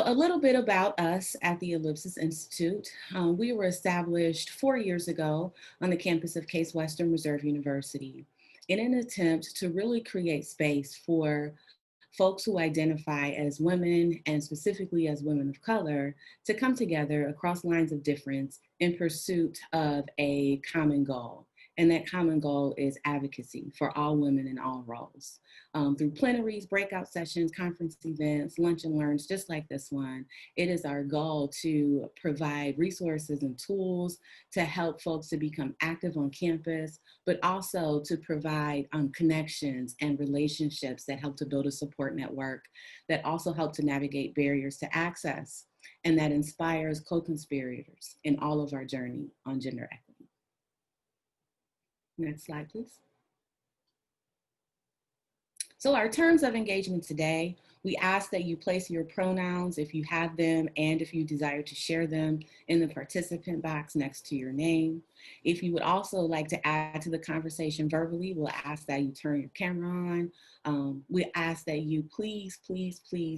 a little bit about us at the Ellipsis Institute. We were established 4 years ago on the campus of Case Western Reserve University in an attempt to really create space for folks who identify as women and specifically as women of color to come together across lines of difference in pursuit of a common goal. And that common goal is advocacy for all women in all roles. Through plenaries, breakout sessions, conference events, lunch and learns, just like this one, it is our goal to provide resources and tools to help folks to become active on campus, but also to provide connections and relationships that help to build a support network, that also help to navigate barriers to access, and that inspires co-conspirators in all of our journey on gender equity. Next slide, please. So our terms of engagement today, we ask that you place your pronouns if you have them and if you desire to share them in the participant box next to your name. If you would also like to add to the conversation verbally, we'll ask that you turn your camera on. We ask that you please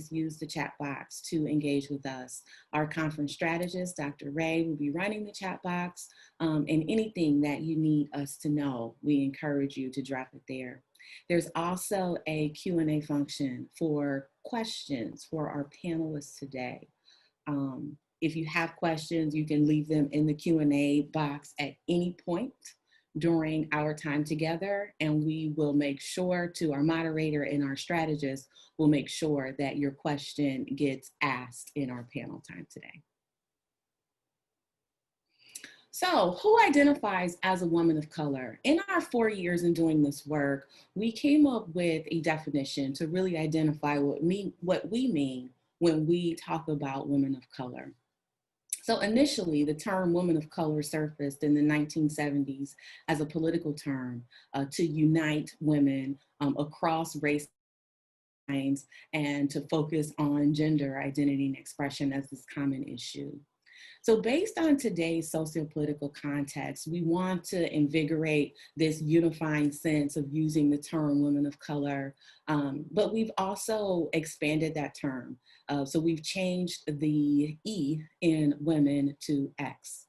use the chat box to engage with us. Our conference strategist, Dr. Ray, will be running the chat box, and anything that you need us to know, we encourage you to drop it there. There's also a Q&A function for questions for our panelists today. If you have questions, you can leave them in the Q&A box at any point during our time together, and we will make sure to, our moderator and our strategist will make sure that your question gets asked in our panel time today. So, who identifies as a woman of color? In our 4 years in doing this work, we came up with a definition to really identify what we mean when we talk about women of color. So initially, the term woman of color surfaced in the 1970s as a political term to unite women across race lines and to focus on gender identity and expression as this common issue. So based on today's sociopolitical context, we want to invigorate this unifying sense of using the term women of color, but we've also expanded that term. So we've changed the E in women to X.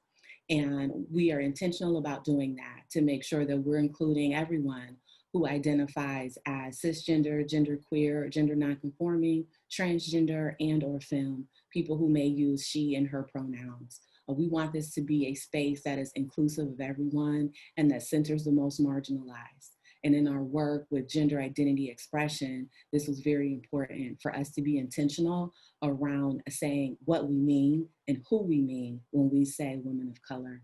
And we are intentional about doing that to make sure that we're including everyone who identifies as cisgender, genderqueer, gender nonconforming, transgender, and or femme, people who may use she and her pronouns. We want this to be a space that is inclusive of everyone and that centers the most marginalized. And in our work with gender identity expression, this was very important for us to be intentional around saying what we mean and who we mean when we say women of color.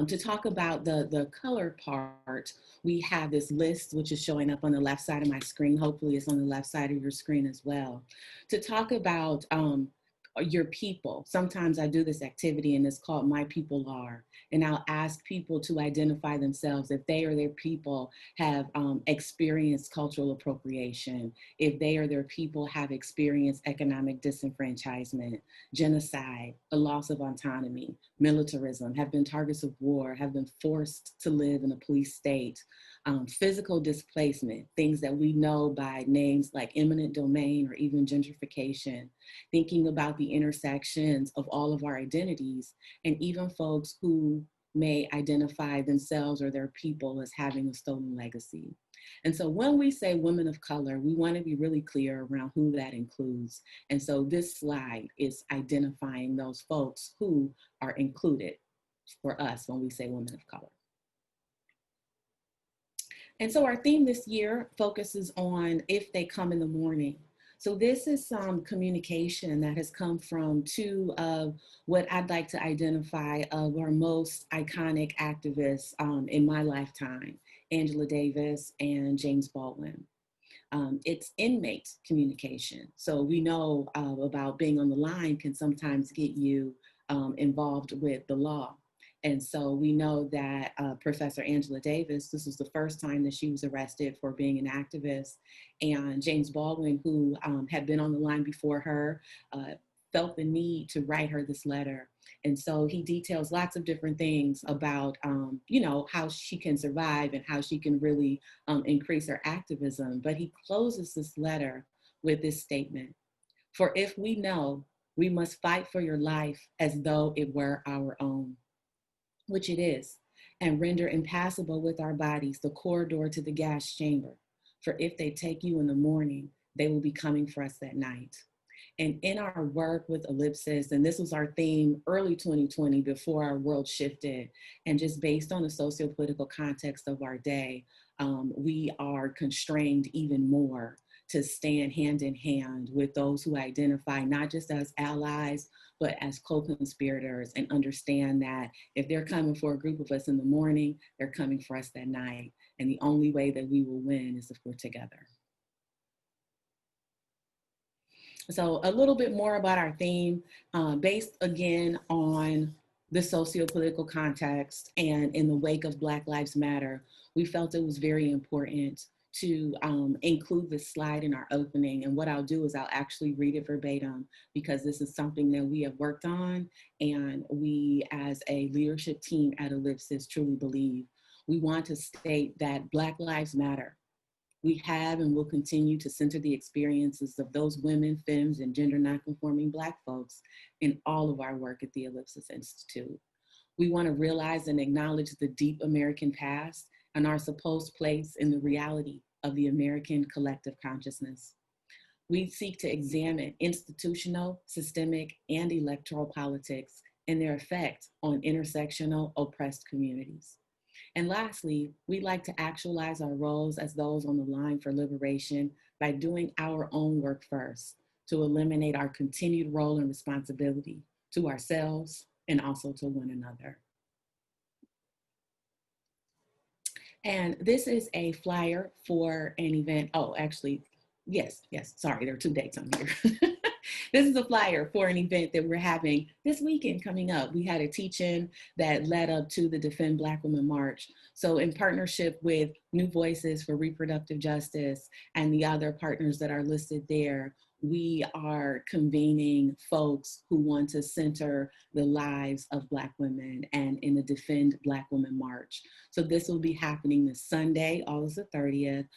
To talk about the color part, we have this list, which is showing up on the left side of my screen. Hopefully it's on the left side of your screen as well. To talk about your people. Sometimes I do this activity and it's called My People Are. And I'll ask people to identify themselves if they or their people have experienced cultural appropriation, if they or their people have experienced economic disenfranchisement, genocide, a loss of autonomy, militarism, have been targets of war, have been forced to live in a police state, physical displacement, things that we know by names like eminent domain or even gentrification, thinking about the intersections of all of our identities, and even folks who may identify themselves or their people as having a stolen legacy. And so when we say women of color, we want to be really clear around who that includes. And so this slide is identifying those folks who are included for us when we say women of color. And so our theme this year focuses on if they come in the morning. So this is some communication that has come from two of what I'd like to identify of our most iconic activists in my lifetime, Angela Davis and James Baldwin. It's inmate communication. So we know about being on the line can sometimes get you involved with the law. And so we know that Professor Angela Davis, this was the first time that she was arrested for being an activist. And James Baldwin, who had been on the line before her, felt the need to write her this letter. And so he details lots of different things about, you know, how she can survive and how she can really increase her activism. But he closes this letter with this statement: For if we know, we must fight for your life as though it were our own, which it is, and render impassable with our bodies the corridor to the gas chamber. For if they take you in the morning, they will be coming for us at night. And in our work with Ellipsis, and this was our theme early 2020 before our world shifted, and just based on the socio-political context of our day, we are constrained even more to stand hand in hand with those who identify not just as allies, but as co-conspirators, and understand that if they're coming for a group of us in the morning, they're coming for us that night. And the only way that we will win is if we're together. So a little bit more about our theme, based again on the socio-political context and in the wake of Black Lives Matter, we felt it was very important to include this slide in our opening. And what I'll do is I'll actually read it verbatim, because this is something that we have worked on and we as a leadership team at Ellipsis truly believe. We want to state that Black Lives Matter. We have and will continue to center the experiences of those women, femmes, and gender nonconforming Black folks in all of our work at the Ellipsis Institute. We want to realize and acknowledge the deep American past and our supposed place in the reality of the American collective consciousness. We seek to examine institutional, systemic, and electoral politics and their effect on intersectional oppressed communities. And lastly, we'd like to actualize our roles as those on the line for liberation by doing our own work first, to eliminate our continued role and responsibility to ourselves and also to one another. And this is a flyer for an event. Oh, actually, yes, sorry, there are 2 dates on here. This is a flyer for an event that we're having this weekend coming up. We had a teach-in that led up to the Defend Black Women March. So in partnership with New Voices for Reproductive Justice and the other partners that are listed there, we are convening folks who want to center the lives of Black women and in the Defend Black Women March. So this will be happening this Sunday, August the 30th.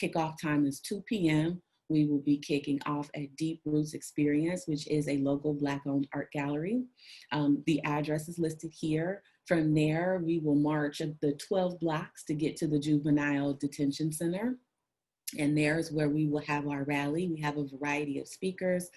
Kickoff time is 2 p.m. We will be kicking off at Deep Roots Experience, which is a local Black-owned art gallery. The address is listed here. From there, we will march the 12 blocks to get to the Juvenile Detention Center. And there's where we will have our rally. We have a variety of speakers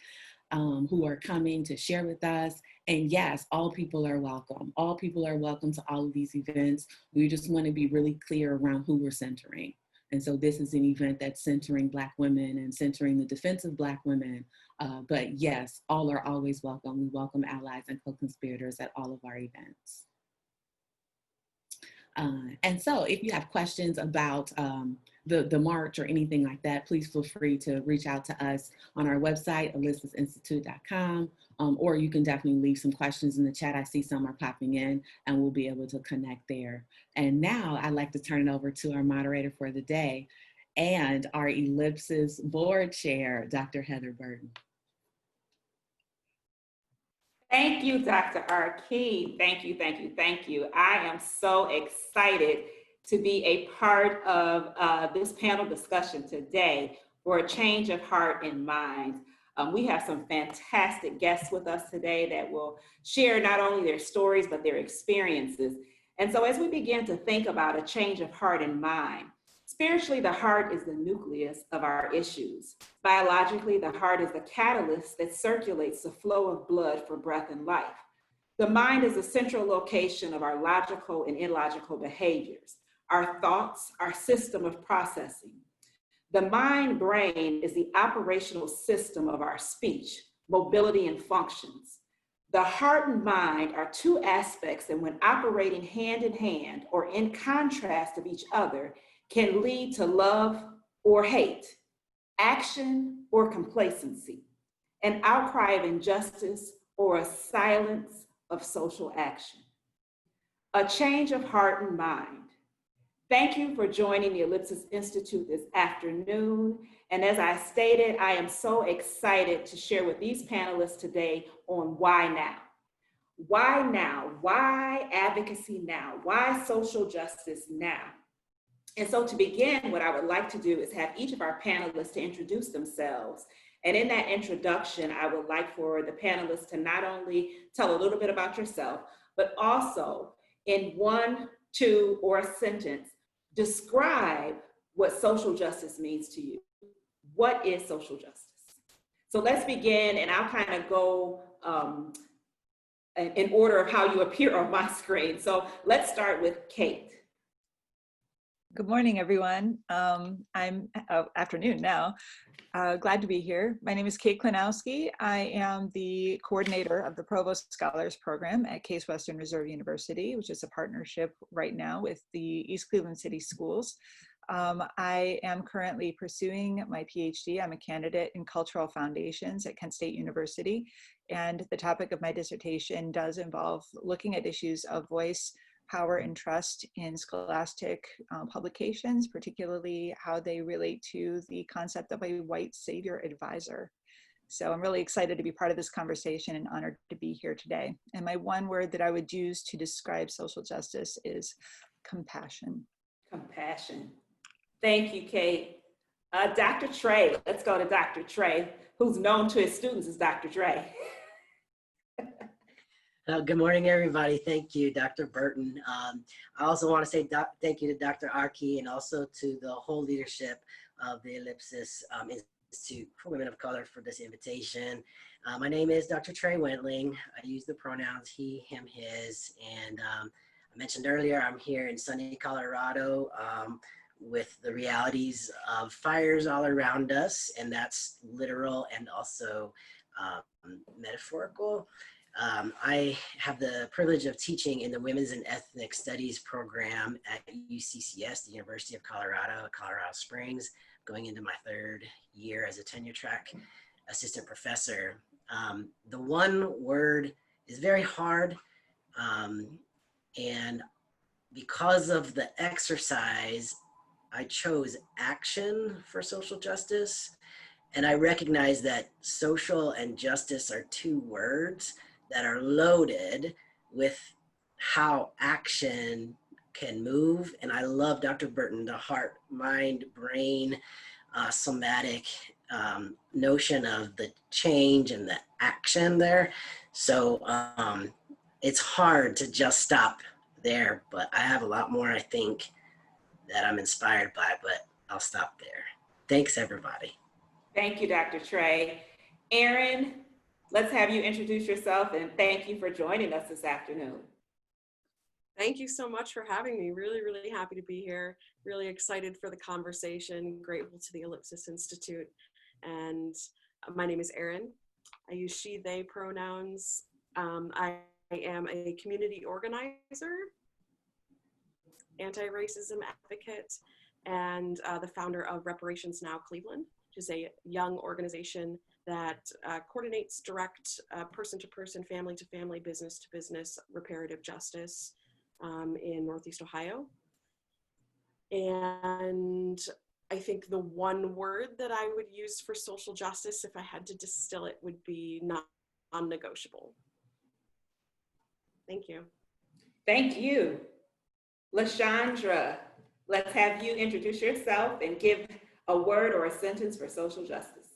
who are coming to share with us. And yes, all people are welcome. All people are welcome to all of these events. We just want to be really clear around who we're centering. And so this is an event that's centering Black women and centering the defense of Black women. But yes, all are always welcome. We welcome allies and co-conspirators at all of our events. And so if you have questions about the march or anything like that, please feel free to reach out to us on our website, ellipsisinstitute.com, or you can definitely leave some questions in the chat. I see some are popping in and we'll be able to connect there. And now I'd like to turn it over to our moderator for the day and our Ellipsis board chair, Dr. Heather Burton. Thank you, Dr. Arkeen. Thank you, thank you, thank you. I am so excited to be a part of this panel discussion today for a change of heart and mind. We have some fantastic guests with us today that will share not only their stories, but their experiences. And so as we begin to think about a change of heart and mind, spiritually, the heart is the nucleus of our issues. Biologically, the heart is the catalyst that circulates the flow of blood for breath and life. The mind is the central location of our logical and illogical behaviors, our thoughts, our system of processing. The mind-brain is the operational system of our speech, mobility, and functions. The heart and mind are two aspects that, when operating hand in hand or in contrast of each other, can lead to love or hate, action or complacency, an outcry of injustice or a silence of social action. A change of heart and mind. Thank you for joining the Ellipsis Institute this afternoon. And as I stated, I am so excited to share with these panelists today on why now. Why now? Why advocacy now? Why social justice now? And so to begin, what I would like to do is have each of our panelists to introduce themselves And in that introduction, I would like for the panelists to not only tell a little bit about yourself, but also in one, two, or a sentence, describe what social justice means to you. What is social justice? So let's begin, and I'll kind of go in order of how you appear on my screen. So let's start with Kate. Good morning, everyone. I'm afternoon now. Glad to be here. My name is Kate Klinowski. I am the coordinator of the Provost Scholars Program at Case Western Reserve University, which is a partnership right now with the East Cleveland City Schools. I am currently pursuing my PhD. I'm a candidate in cultural foundations at Kent State University. And the topic of my dissertation does involve looking at issues of voice, power, and trust in scholastic publications, particularly how they relate to the concept of a white savior advisor. So I'm really excited to be part of this conversation and honored to be here today. And my one word that I would use to describe social justice is compassion. Compassion. Thank you, Kate. Dr. Trey, let's go to Dr. Trey, who's known to his students as Dr. Trey. Good morning, everybody. Thank you, Dr. Burton. I also want to say thank you to Dr. Arki and also to the whole leadership of the Ellipsis Institute for Women of Color for this invitation. My name is Dr. Trey Wentling. I use the pronouns he, him, his, and I mentioned earlier I'm here in sunny Colorado with the realities of fires all around us, and that's literal and also metaphorical. I have the privilege of teaching in the Women's and Ethnic Studies program at UCCS, the University of Colorado, Colorado Springs, going into my third year as a tenure track assistant professor. The one word is very hard, and because of the exercise, I chose action for social justice. And I recognize that social and justice are two words that are loaded with how action can move. And I love Dr. Burton, the heart, mind, brain, somatic notion of the change and the action there. So it's hard to just stop there, but I have a lot more, I think, that I'm inspired by, but I'll stop there. Thanks, everybody. Thank you, Dr. Trey. Erin, let's have you introduce yourself, and thank you for joining us this afternoon. Thank you so much for having me. Really, really happy to be here. Really excited for the conversation. Grateful to the Ellipsis Institute. And my name is Erin. I use she, they pronouns. I am a community organizer, anti-racism advocate, and the founder of Reparations Now Cleveland, which is a young organization that coordinates direct person-to-person, family-to-family, business-to-business reparative justice in Northeast Ohio. And I think the one word that I would use for social justice, if I had to distill it, would be non-negotiable. Thank you. Thank you. LaShondra, let's have you introduce yourself and give a word or a sentence for social justice.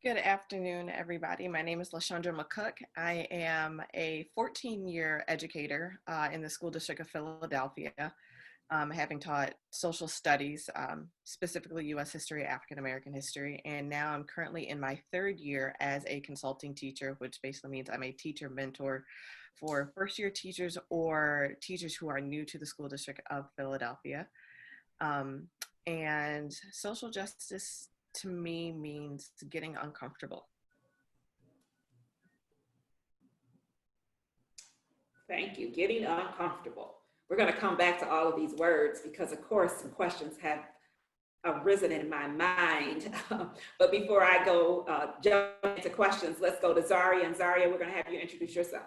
Good afternoon, everybody. My name is LaShondra McCook. I am a 14-year educator in the School District of Philadelphia, having taught social studies, specifically U.S. history, African-American history, and now I'm currently in my third year as a consulting teacher, which basically means I'm a teacher mentor for first-year teachers or teachers who are new to the School District of Philadelphia. And social justice to me means getting uncomfortable. Thank you. Getting uncomfortable. We're going to come back to all of these words because, of course, some questions have arisen in my mind. But before I go jump into questions, let's go to Zaria. And Zaria, we're going to have you introduce yourself.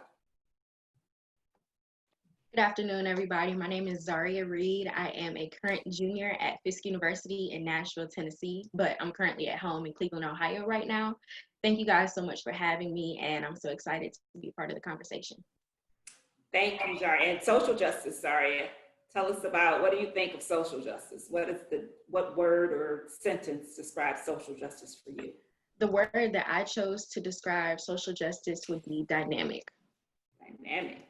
Good afternoon, everybody. My name is Zaria Reed. I am a current junior at Fisk University in Nashville, Tennessee, but I'm currently at home in Cleveland, Ohio right now. Thank you guys so much for having me, and I'm so excited to be part of the conversation. Thank you, Zaria. And social justice, Zaria. Tell us about, what do you think of social justice? What word or sentence describes social justice for you? The word that I chose to describe social justice would be dynamic. Dynamic.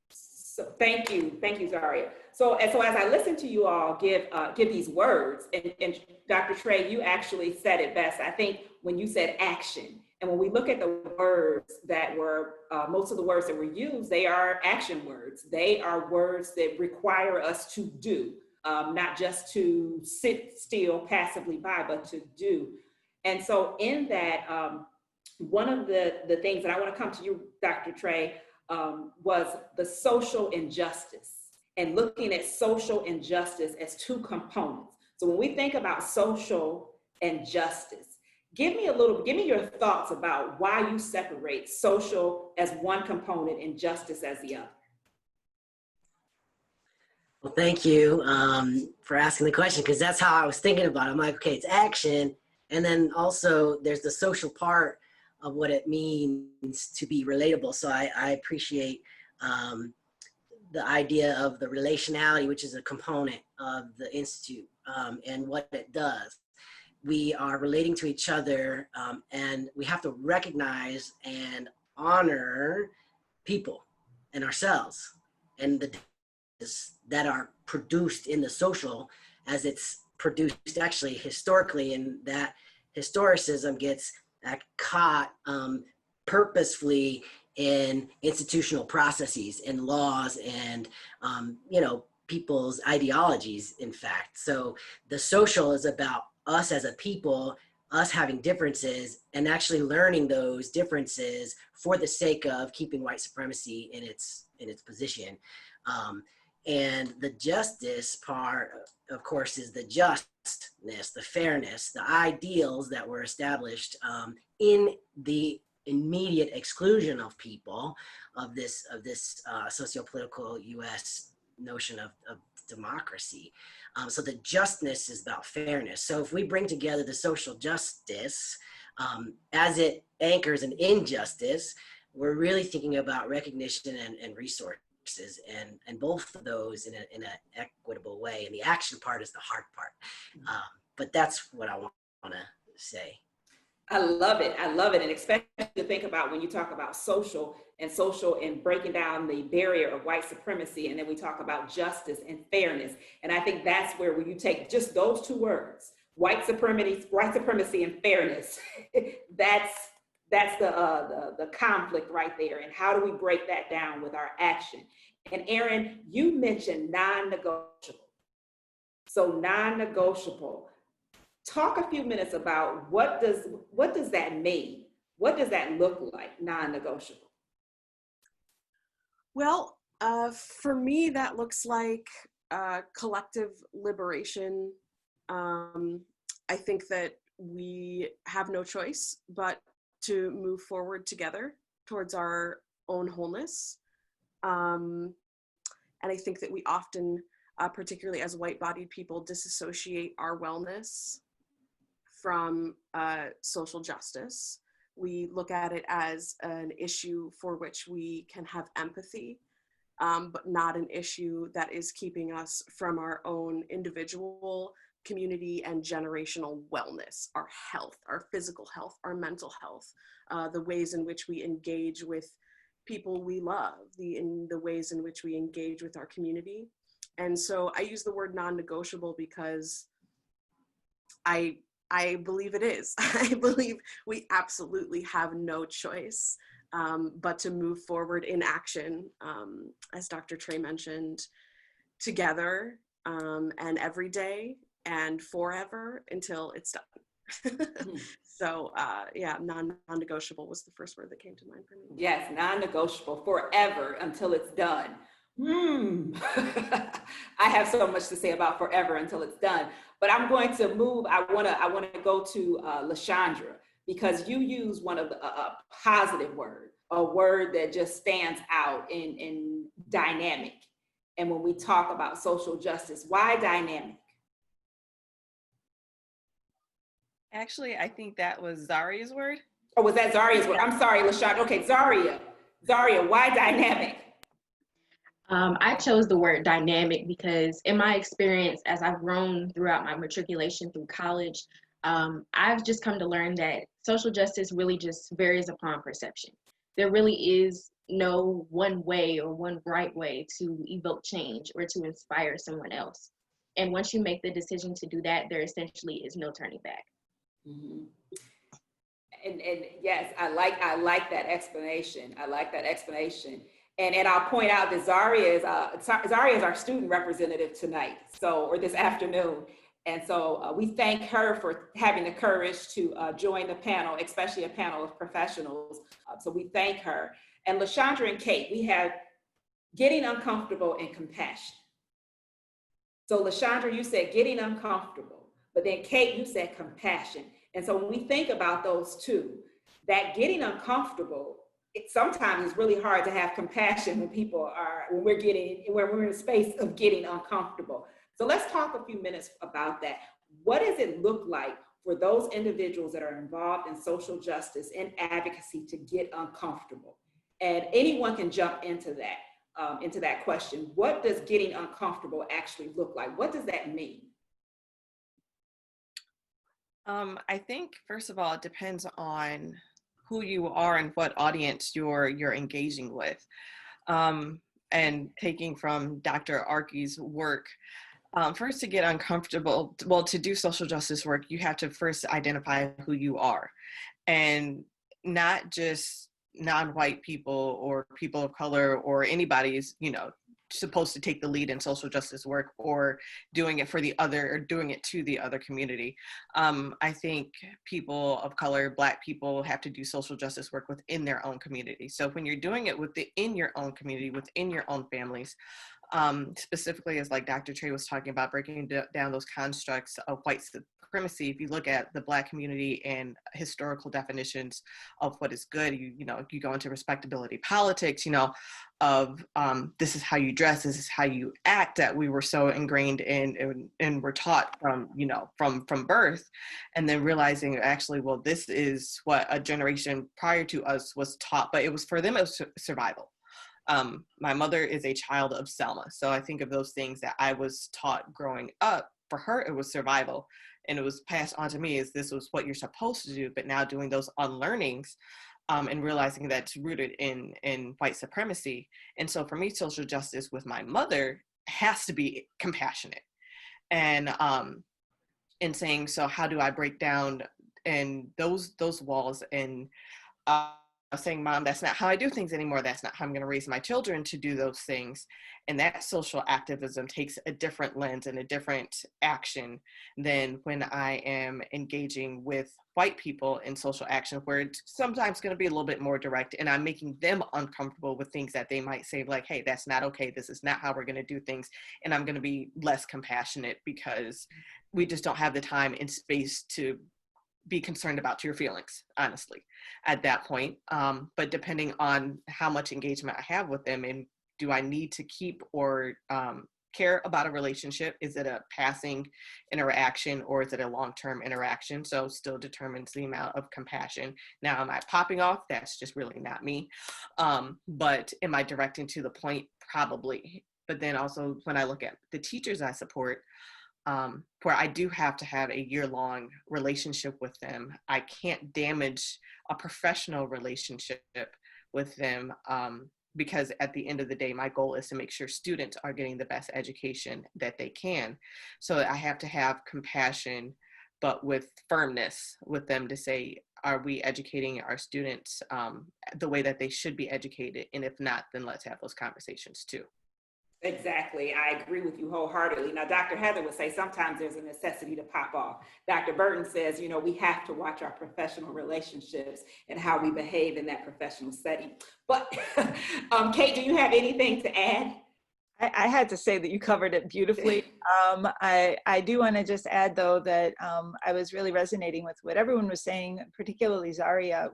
So thank you, Zaria. So as I listen to you all give these words, and Dr. Trey, you actually said it best. I think when you said action, and when we look at the words that were, most of the words that were used, they are action words. They are words that require us to do, not just to sit still passively by, but to do. And so in that, one of the things that I want to come to you, Dr. Trey, was the social injustice, and looking at social injustice as two components. So when we think about social injustice, give me your thoughts about why you separate social as one component and justice as the other. Well, thank you for asking the question, because that's how I was thinking about it. I'm like, okay, it's action. And then also there's the social part of what it means to be relatable. So I appreciate the idea of the relationality, which is a component of the Institute, and what it does. We are relating to each other, and we have to recognize and honor people and ourselves and the that are produced in the social as it's produced actually historically, and that historicism gets caught purposefully in institutional processes and laws and people's ideologies, in fact. So the social is about us as a people, us having differences and actually learning those differences for the sake of keeping white supremacy in its position. And the justice part, of course, is the justness, the fairness, the ideals that were established in the immediate exclusion of people of this socio-political U.S. notion of democracy. So the justness is about fairness. So if we bring together the social justice as it anchors an injustice, we're really thinking about recognition and resources, and both of those in an equitable way. And the action part is the hard part. But that's what I want to say. I love it. And especially to think about when you talk about social and breaking down the barrier of white supremacy. And then we talk about justice and fairness. And I think that's where when you take just those two words, white supremacy and fairness, that's the conflict right there. And how do we break that down with our action? And Aaron, you mentioned non-negotiable. So non-negotiable. Talk a few minutes about what does that mean? What does that look like, non-negotiable? Well, for me, that looks like collective liberation. I think that we have no choice but to move forward together towards our own wholeness. And I think that we often, particularly as white-bodied people, disassociate our wellness from social justice. We look at it as an issue for which we can have empathy, but not an issue that is keeping us from our own individual, community, and generational wellness, our health, our physical health, our mental health, the ways in which we engage with people we love, in the ways in which we engage with our community. And so I use the word non-negotiable because I believe it is. I believe we absolutely have no choice but to move forward in action, as Dr. Trey mentioned, together and every day and forever until it's done. So yeah, non-negotiable was the first word that came to mind for me. Yes, non-negotiable, forever until it's done. I have so much to say about forever until it's done, but I'm going to move. I want to go to LaShondra, because you use one of the positive word, a word that just stands out in dynamic. And when we talk about social justice, why dynamic? Actually, I think that was Zaria's word. Oh, was that Zaria's word? I'm sorry, LaShondra. Okay, Zaria, why dynamic? I chose the word dynamic because in my experience, as I've grown throughout my matriculation through college, I've just come to learn that social justice really just varies upon perception. There really is no one way or one right way to evoke change or to inspire someone else. And once you make the decision to do that, there essentially is no turning back. Mhm. And yes, I like that explanation. I like that explanation. And I'll point out that Zaria is our student representative tonight, so or this afternoon. And so we thank her for having the courage to join the panel, especially a panel of professionals. So we thank her. And LaShondra and Kate, we have getting uncomfortable and compassion. So LaShondra, you said getting uncomfortable, but then Kate, you said compassion. And so when we think about those two, that getting uncomfortable, it sometimes is really hard to have compassion when we're in a space of getting uncomfortable. So let's talk a few minutes about that. What does it look like for those individuals that are involved in social justice and advocacy to get uncomfortable? And anyone can jump into that question. What does getting uncomfortable actually look like? What does that mean? I think first of all, it depends on who you are and what audience you're engaging with. And taking from Dr. Arki's work, first to get uncomfortable, well, to do social justice work, you have to first identify who you are, and not just non-white people or people of color or anybody's, supposed to take the lead in social justice work or doing it for the other or doing it to the other community. I think people of color, Black people, have to do social justice work within their own community. So when you're doing it within your own community, within your own families, specifically as like Dr. Trey was talking about, breaking down those constructs of white supremacy. If you look at the Black community and historical definitions of what is good, you go into respectability politics, of this is how you dress, this is how you act, that we were so ingrained in and were taught from birth, and then realizing actually, well, this is what a generation prior to us was taught, but it was for them, it was survival. My mother is a child of Selma. So I think of those things that I was taught growing up. For her, it was survival. And it was passed on to me as this was what you're supposed to do. But now doing those unlearnings and realizing that it's rooted in white supremacy. And so for me, social justice with my mother has to be compassionate. And saying, so how do I break down and those walls and saying, Mom, that's not how I do things anymore. That's not how I'm going to raise my children to do those things. And that social activism takes a different lens and a different action than when I am engaging with white people in social action, where it's sometimes going to be a little bit more direct and I'm making them uncomfortable with things that they might say like, hey, that's not okay. This is not how we're going to do things. And I'm going to be less compassionate because we just don't have the time and space to be concerned about your feelings, honestly, at that point. But depending on how much engagement I have with them, and do I need to keep or care about a relationship? Is it a passing interaction or is it a long-term interaction? So still determines the amount of compassion. Now, am I popping off? That's just really not me. But am I directing to the point? Probably. But then also when I look at the teachers I support, where I do have to have a year-long relationship with them. I can't damage a professional relationship with them because at the end of the day, my goal is to make sure students are getting the best education that they can. So I have to have compassion, but with firmness with them to say, are we educating our students the way that they should be educated? And if not, then let's have those conversations too. Exactly. I agree with you wholeheartedly. Now, Dr. Heather would say sometimes there's a necessity to pop off. Dr. Burton says, we have to watch our professional relationships and how we behave in that professional setting. But Kate, do you have anything to add? I had to say that you covered it beautifully. I do want to just add, though, that I was really resonating with what everyone was saying, particularly Zaria.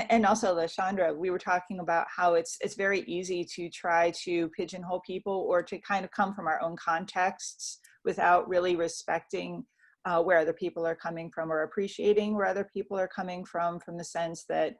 And also LaShondra, we were talking about how it's very easy to try to pigeonhole people or to kind of come from our own contexts without really respecting where other people are coming from or appreciating where other people are coming from the sense that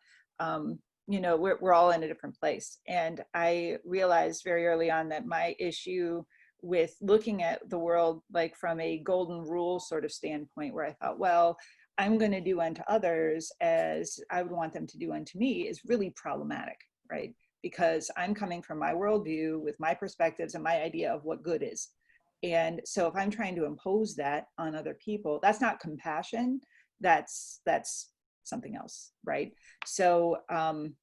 you know, we're all in a different place. And I realized very early on that my issue with looking at the world like from a golden rule sort of standpoint, where I thought, well, I'm going to do unto others as I would want them to do unto me, is really problematic, right? Because I'm coming from my worldview with my perspectives and my idea of what good is. And so if I'm trying to impose that on other people, that's not compassion, that's something else, right? So, and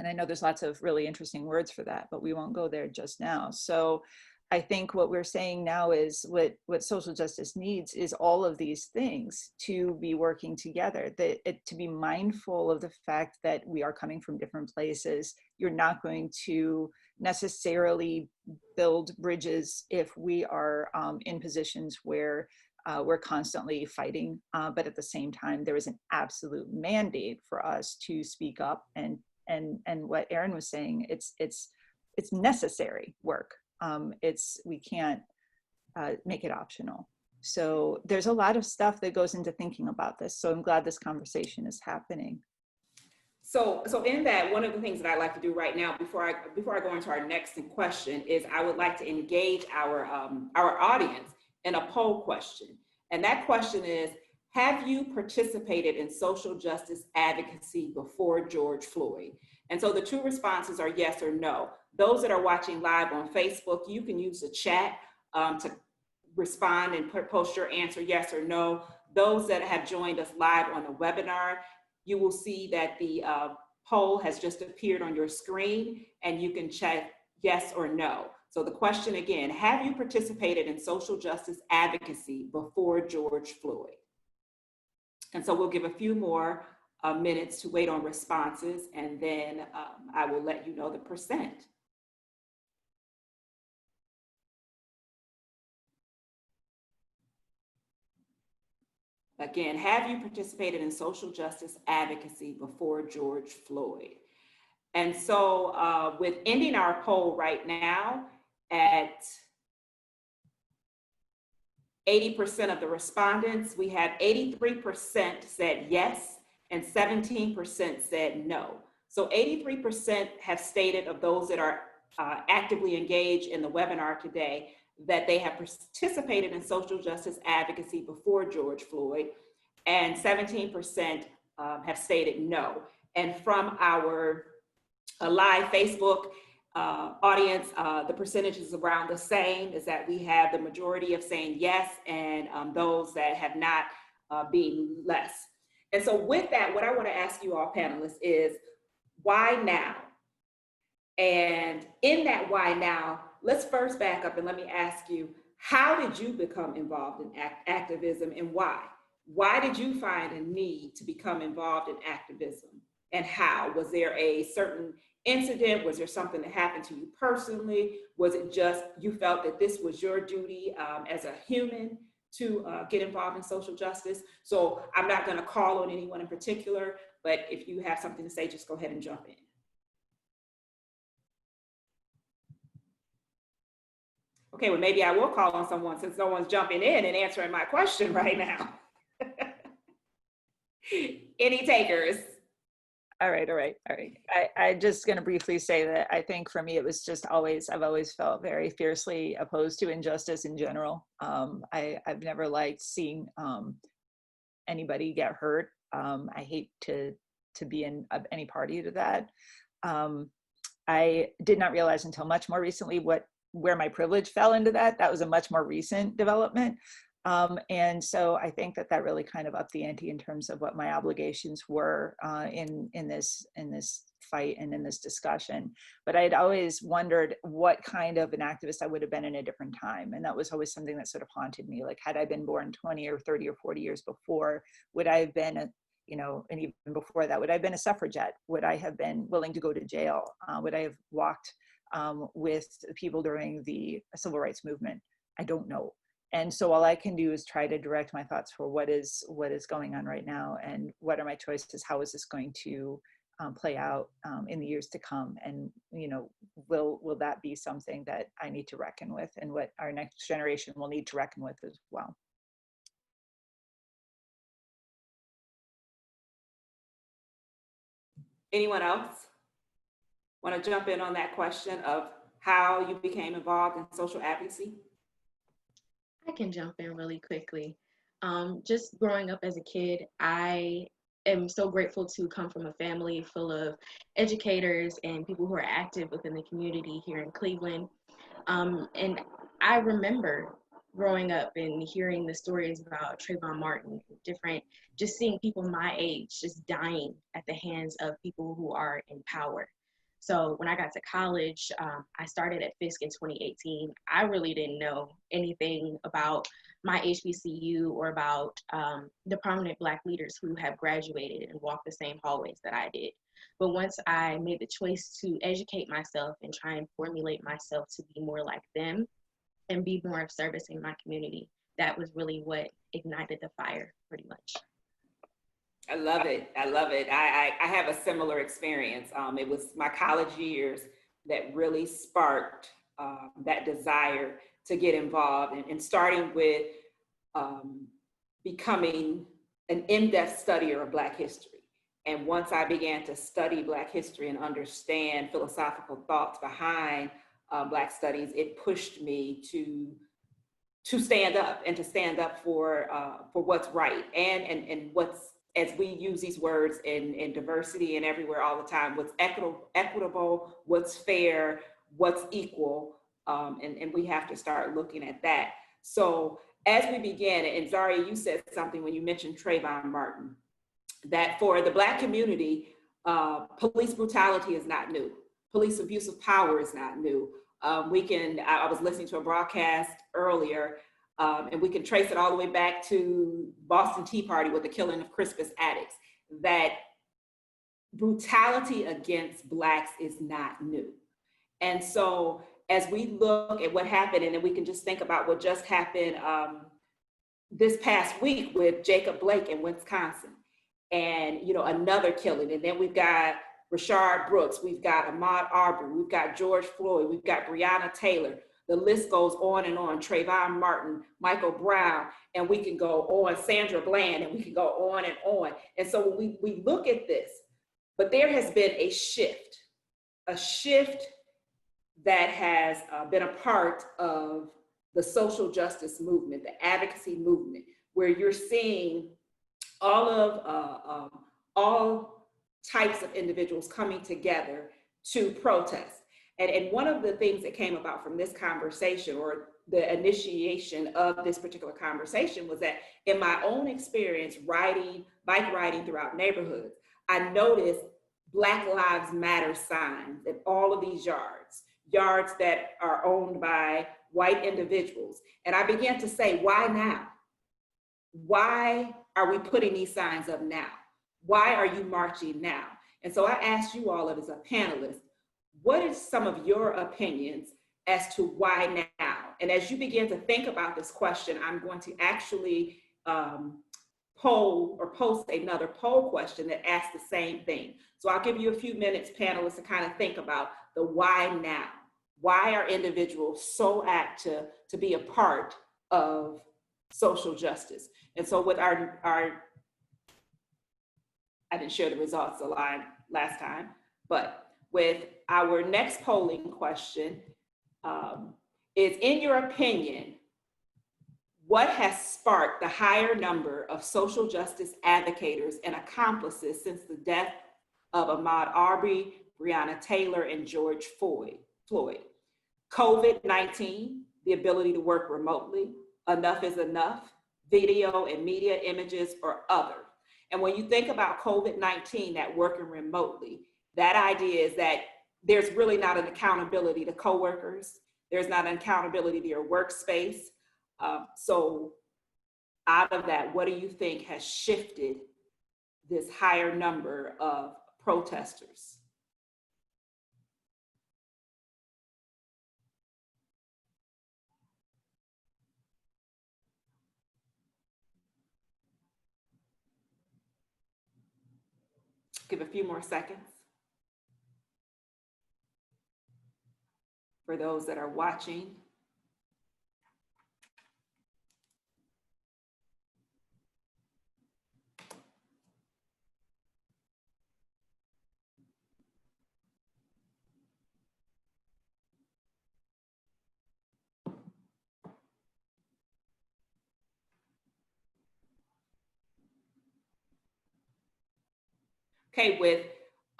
I know there's lots of really interesting words for that, but we won't go there just now. So I think what we're saying now is what social justice needs is all of these things to be working together, to be mindful of the fact that we are coming from different places. You're not going to necessarily build bridges if we are in positions where we're constantly fighting, but at the same time, there is an absolute mandate for us to speak up. And what Erin was saying, it's necessary work. We can't make it optional. So there's a lot of stuff that goes into thinking about this. So I'm glad this conversation is happening. So in that, one of the things that I'd like to do right now, before I go into our next question, is I would like to engage our audience in a poll question. And that question is, have you participated in social justice advocacy before George Floyd? And so the two responses are yes or no. Those that are watching live on Facebook, you can use the chat to respond and post your answer, yes or no. Those that have joined us live on the webinar, you will see that the poll has just appeared on your screen, and you can check yes or no. So the question again, have you participated in social justice advocacy before George Floyd? And so we'll give a few more minutes to wait on responses, and then I will let you know the percent. Again, have you participated in social justice advocacy before George Floyd? And so with ending our poll right now at 80% of the respondents, we have 83% said yes and 17% said no. So 83% have stated, of those that are actively engaged in the webinar today, that they have participated in social justice advocacy before George Floyd, and 17% have stated no. And from our live Facebook audience, the percentage is around the same, is that we have the majority of saying yes, and those that have not being less. And so with that, what I want to ask you all panelists is, why now? And in that why now, let's first back up and let me ask you, how did you become involved in activism, and why? Why did you find a need to become involved in activism, and how? Was there a certain incident? Was there something that happened to you personally? Was it just you felt that this was your duty as a human to get involved in social justice? So I'm not going to call on anyone in particular, but if you have something to say, just go ahead and jump in. Okay, well, maybe I will call on someone since no one's jumping in and answering my question right now. Any takers? All right. I'm just going to briefly say that I think for me, it was just I've always felt very fiercely opposed to injustice in general. I've never liked seeing anybody get hurt. I hate to be in any party to that. I did not realize until much more recently where my privilege fell into that. That was a much more recent development. And so I think that really kind of upped the ante in terms of what my obligations were in this fight and in this discussion. But I had always wondered what kind of an activist I would have been in a different time. And that was always something that sort of haunted me. Like, had I been born 20 or 30 or 40 years before, would I have been and even before that, would I have been a suffragette? Would I have been willing to go to jail? Would I have walked with people during the civil rights movement? I don't know. And so all I can do is try to direct my thoughts for what is going on right now, and what are my choices? How is this going to play out in the years to come? And will that be something that I need to reckon with, and what our next generation will need to reckon with as well? Anyone else? Want to jump in on that question of how you became involved in social advocacy? I can jump in really quickly. Just growing up as a kid, I am so grateful to come from a family full of educators and people who are active within the community here in Cleveland. And I remember growing up and hearing the stories about Trayvon Martin, different, just seeing people my age just dying at the hands of people who are in power. So when I got to college, I started at Fisk in 2018. I really didn't know anything about my HBCU or about the prominent Black leaders who have graduated and walked the same hallways that I did. But once I made the choice to educate myself and try and formulate myself to be more like them and be more of service in my community, that was really what ignited the fire, pretty much. I love it. I love it. I have a similar experience. It was my college years that really sparked that desire to get involved, and starting with becoming an in-depth studier of Black history. And once I began to study Black history and understand philosophical thoughts behind Black studies, it pushed me to stand up and to stand up for what's right and what's, as we use these words in diversity and everywhere all the time, what's equitable, what's fair, what's equal, and we have to start looking at that. So as we begin, and Zaria, you said something when you mentioned Trayvon Martin, that for the Black community, police brutality is not new. Police abuse of power is not new. I was listening to a broadcast earlier, and we can trace it all the way back to Boston Tea Party with the killing of Crispus Attucks, that brutality against Blacks is not new. And so as we look at what happened, and then we can just think about what just happened this past week with Jacob Blake in Wisconsin, and another killing, and then we've got Rashard Brooks, we've got Ahmaud Arbery, we've got George Floyd, we've got Breonna Taylor. The list goes on and on. Trayvon Martin, Michael Brown, and we can go on. Sandra Bland, and we can go on and on. And so when we look at this, but there has been a shift that has been a part of the social justice movement, the advocacy movement, where you're seeing all types of individuals coming together to protest. And one of the things that came about from this conversation, or the initiation of this particular conversation, was that in my own experience bike riding throughout neighborhoods, I noticed Black Lives Matter signs in all of these yards that are owned by white individuals. And I began to say, why now? Why are we putting these signs up now? Why are you marching now? And so I asked you all as a panelist, what is some of your opinions as to why now? And as you begin to think about this question, I'm going to actually poll or post another poll question that asks the same thing. So I'll give you a few minutes, panelists, to kind of think about the why now. Why are individuals so apt to be a part of social justice? And so with our I didn't share the results a lot last time, but with our next polling question, is, in your opinion, what has sparked the higher number of social justice advocates and accomplices since the death of Ahmaud Arbery, Breonna Taylor, and George Floyd? COVID-19, the ability to work remotely, enough is enough, video and media images, or other. And when you think about COVID-19, that working remotely, that idea is that there's really not an accountability to coworkers. There's not an accountability to your workspace. So out of that, what do you think has shifted this higher number of protesters? Give a few more seconds for those that are watching. Okay, with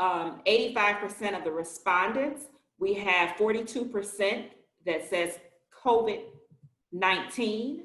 85% of the respondents, we have 42% that says COVID-19,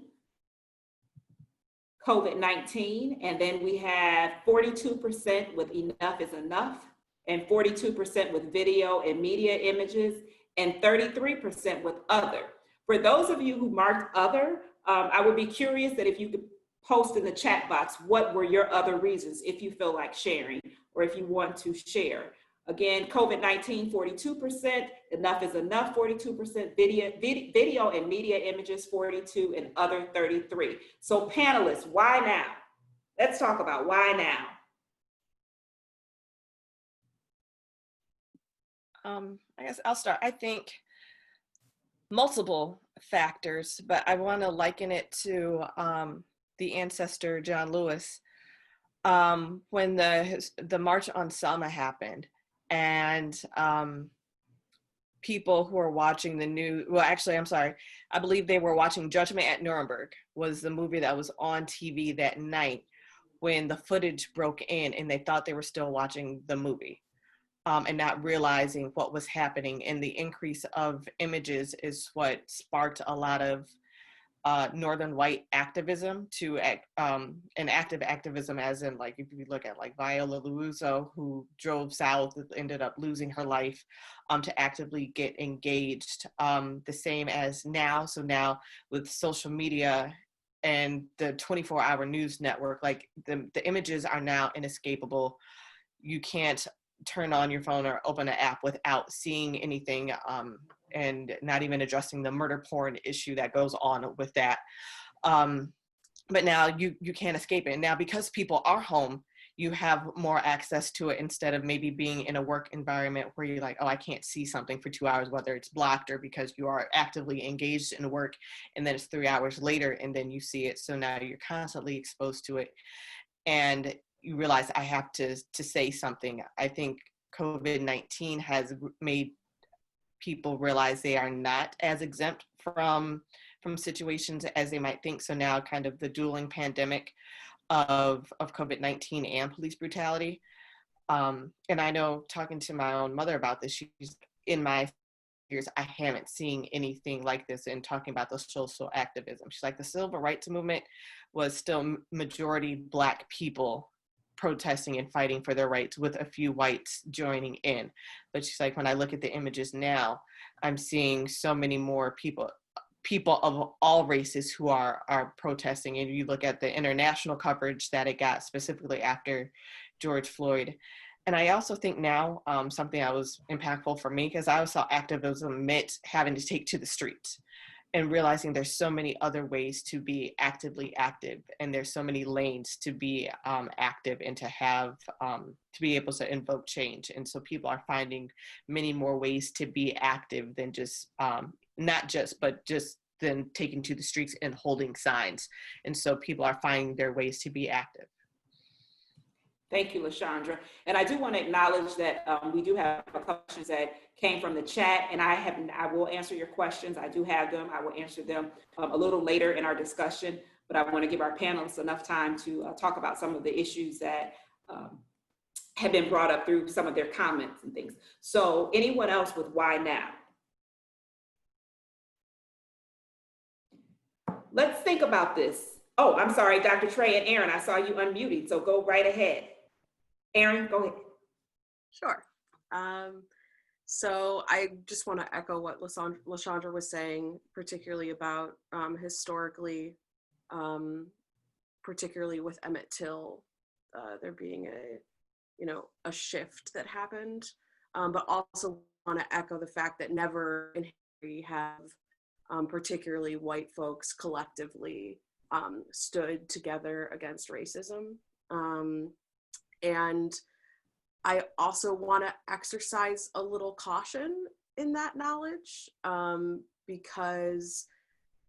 and then we have 42% with enough is enough, and 42% with video and media images, and 33% with other. For those of you who marked other, I would be curious that if you could post in the chat box, what were your other reasons if you feel like sharing or if you want to share. Again, COVID-19, 42%, enough is enough, 42%, video and media images, 42, and other 33. So panelists, why now? Let's talk about why now. I guess I'll start. I think multiple factors, but I want to liken it to the ancestor John Lewis. When the March on Selma happened, and people who are watching the news, well, actually, I'm sorry, I believe they were watching Judgment at Nuremberg, was the movie that was on TV that night when the footage broke in and they thought they were still watching the movie. And not realizing what was happening. And the increase of images is what sparked a lot of Northern white activism to an active activism, as in, like, if you look at like Viola Liuzzo, who drove south, ended up losing her life, to actively get engaged. The same as now. So now with social media and the 24-hour news network, like the images are now inescapable. You can't turn on your phone or open an app without seeing anything, and not even addressing the murder porn issue that goes on with that. But now you can't escape it. Now, because people are home, you have more access to it instead of maybe being in a work environment where you're like, oh, I can't see something for 2 hours, whether it's blocked or because you are actively engaged in work, and then it's 3 hours later and then you see it. So now you're constantly exposed to it. And you realize I have to say something. I think COVID-19 has made people realize they are not as exempt from situations as they might think. So now kind of the dueling pandemic of COVID-19 and police brutality. And I know, talking to my own mother about this, she's in my years, I haven't seen anything like this, and talking about the social activism. She's like, the civil rights movement was still majority Black people protesting and fighting for their rights, with a few whites joining in. But she's like, when I look at the images now, I'm seeing so many more people of all races who are protesting. And you look at the international coverage that it got specifically after George Floyd. And I also think now, something that was impactful for me, because I always saw activism meant having to take to the streets, and realizing there's so many other ways to be actively active, and there's so many lanes to be active and to have to be able to invoke change. And so people are finding many more ways to be active than just but just then taking to the streets and holding signs. And so people are finding their ways to be active. Thank you, LaShondra. And I do want to acknowledge that we do have questions that came from the chat, and I will answer your questions. I do have them. I will answer them a little later in our discussion, but I want to give our panelists enough time to talk about some of the issues that have been brought up through some of their comments and things. So anyone else with why now? Let's think about this. Oh, I'm sorry, Dr. Trey and Aaron, I saw you unmuted, so go right ahead. Aaron, go ahead. Sure. So I just want to echo what LaShondra was saying, particularly about historically, particularly with Emmett Till, there being a shift that happened, but also want to echo the fact that never in history have particularly white folks collectively stood together against racism. And I also want to exercise a little caution in that knowledge, because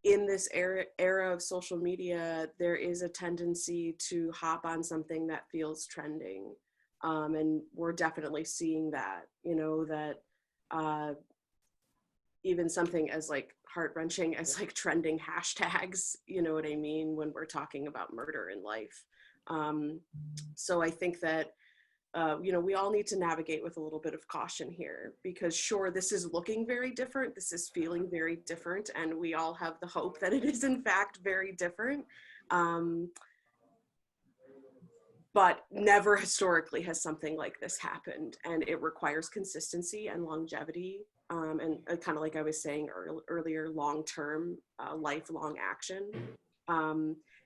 in this era of social media, there is a tendency to hop on something that feels trending. And we're definitely seeing that, that even something as like heart-wrenching as like trending hashtags, you know what I mean, when we're talking about murder in life. So I think that we all need to navigate with a little bit of caution here, because sure, this is looking very different, this is feeling very different, and we all have the hope that it is in fact very different. But never historically has something like this happened, and it requires consistency and longevity, and kind of like I was saying earlier, long-term, lifelong action.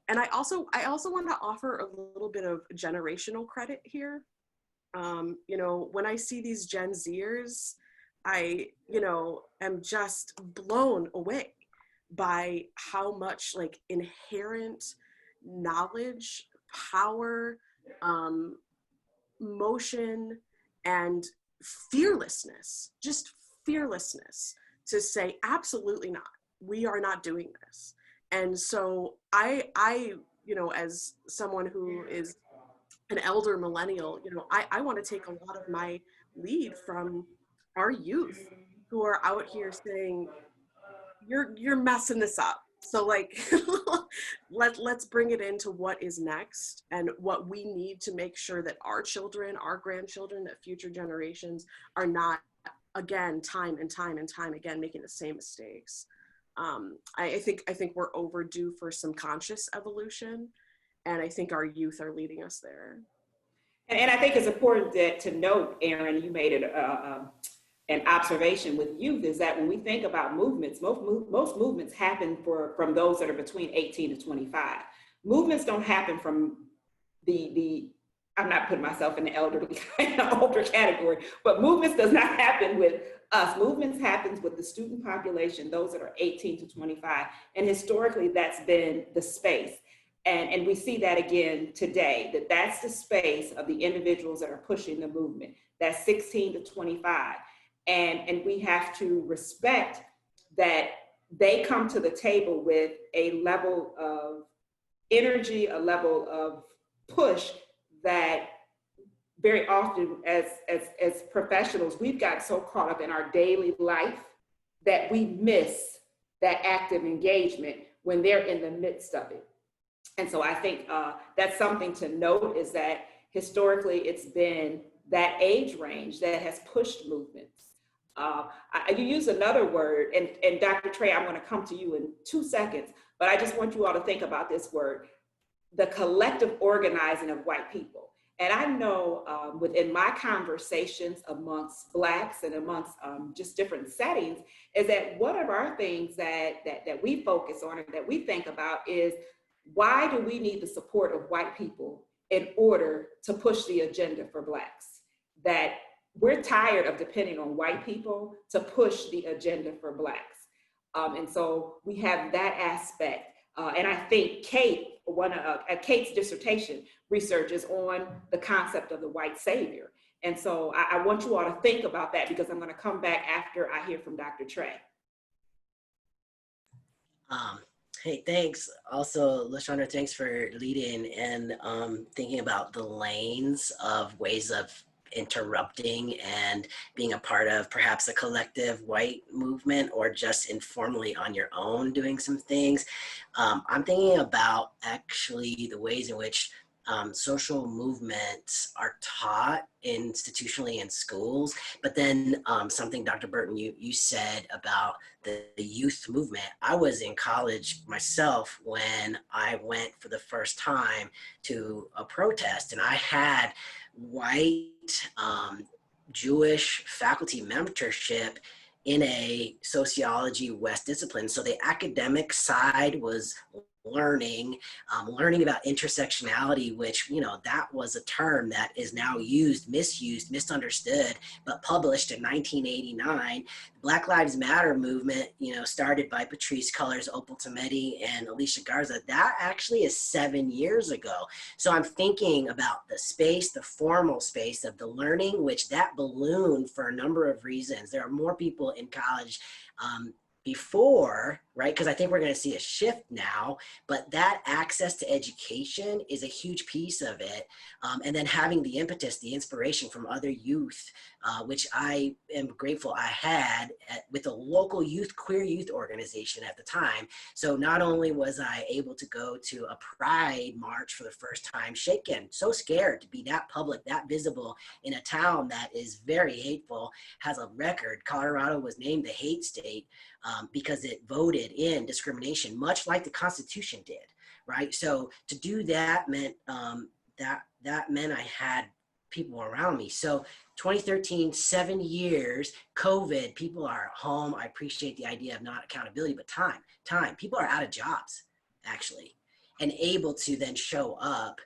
And I also want to offer a little bit of generational credit here. When I see these Gen Zers, I, am just blown away by how much like inherent knowledge, power, motion, and fearlessness, just fearlessness to say, absolutely not, we are not doing this. And so I as someone who is an elder millennial, I want to take a lot of my lead from our youth who are out here saying, you're messing this up. So like, let's bring it into what is next and what we need to make sure that our children, our grandchildren, that future generations are not, again, time and time and time again, making the same mistakes. I think we're overdue for some conscious evolution, and I think our youth are leading us there. And I think it's important to note, Erin, you made it an observation with youth, is that when we think about movements, most movements happen from those that are between 18 to 25. Movements don't happen from I'm not putting myself in the elderly older category, but movements does not happen with us. Movements happens with the student population, those that are 18 to 25. And historically, that's been the space. And we see that again today, that's the space of the individuals that are pushing the movement. That's 16 to 25. And we have to respect that they come to the table with a level of energy, a level of push that very often as professionals, we've got so caught up in our daily life that we miss that active engagement when they're in the midst of it. And so I think that's something to note, is that historically it's been that age range that has pushed movements. You use another word, and Dr. Trey, I'm going to come to you in 2 seconds, but I just want you all to think about this word, the collective organizing of white people. And I know within my conversations amongst Blacks and amongst just different settings, is that one of our things that we focus on and that we think about is, why do we need the support of white people in order to push the agenda for Blacks? That we're tired of depending on white people to push the agenda for Blacks. And so we have that aspect. And I think Kate's dissertation research is on the concept of the white savior. And so I want you all to think about that, because I'm going to come back after I hear from Dr. Trey. Hey, thanks. Also, LaShondra, thanks for leading and thinking about the lanes of ways of interrupting and being a part of perhaps a collective white movement, or just informally on your own doing some things. I'm thinking about actually the ways in which social movements are taught institutionally in schools, but then something, Dr. Burton, you said about the youth movement. I was in college myself when I went for the first time to a protest, and I had white Jewish faculty mentorship in a sociology West discipline. So the academic side was learning about intersectionality, which, that was a term that is now used, misused, misunderstood, but published in 1989. Black Lives Matter movement, started by Patrisse Cullors, Opal Tometi, and Alicia Garza. That actually is 7 years ago. So I'm thinking about the space, the formal space of the learning, which that ballooned for a number of reasons. There are more people in college before right? Because I think we're going to see a shift now, but that access to education is a huge piece of it. And then having the impetus, the inspiration from other youth, which I am grateful I had with a local queer youth organization at the time. So not only was I able to go to a pride march for the first time, shaken, so scared to be that public, that visible in a town that is very hateful, has a record. Colorado was named the hate state because it voted in discrimination, much like the Constitution did, right? So to do that meant that meant I had people around me. So 2013, 7 years, COVID, people are home. I appreciate the idea of not accountability, but time. People are out of jobs, actually, and able to then show up.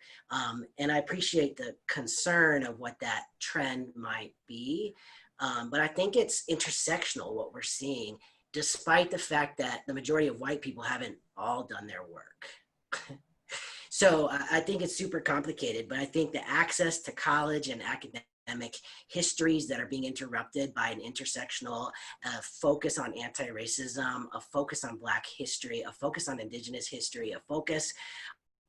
And I appreciate the concern of what that trend might be. But I think it's intersectional, what we're seeing, despite the fact that the majority of white people haven't all done their work. So I think it's super complicated, but I think the access to college and academic histories that are being interrupted by an intersectional focus on anti-racism, a focus on Black history, a focus on Indigenous history, a focus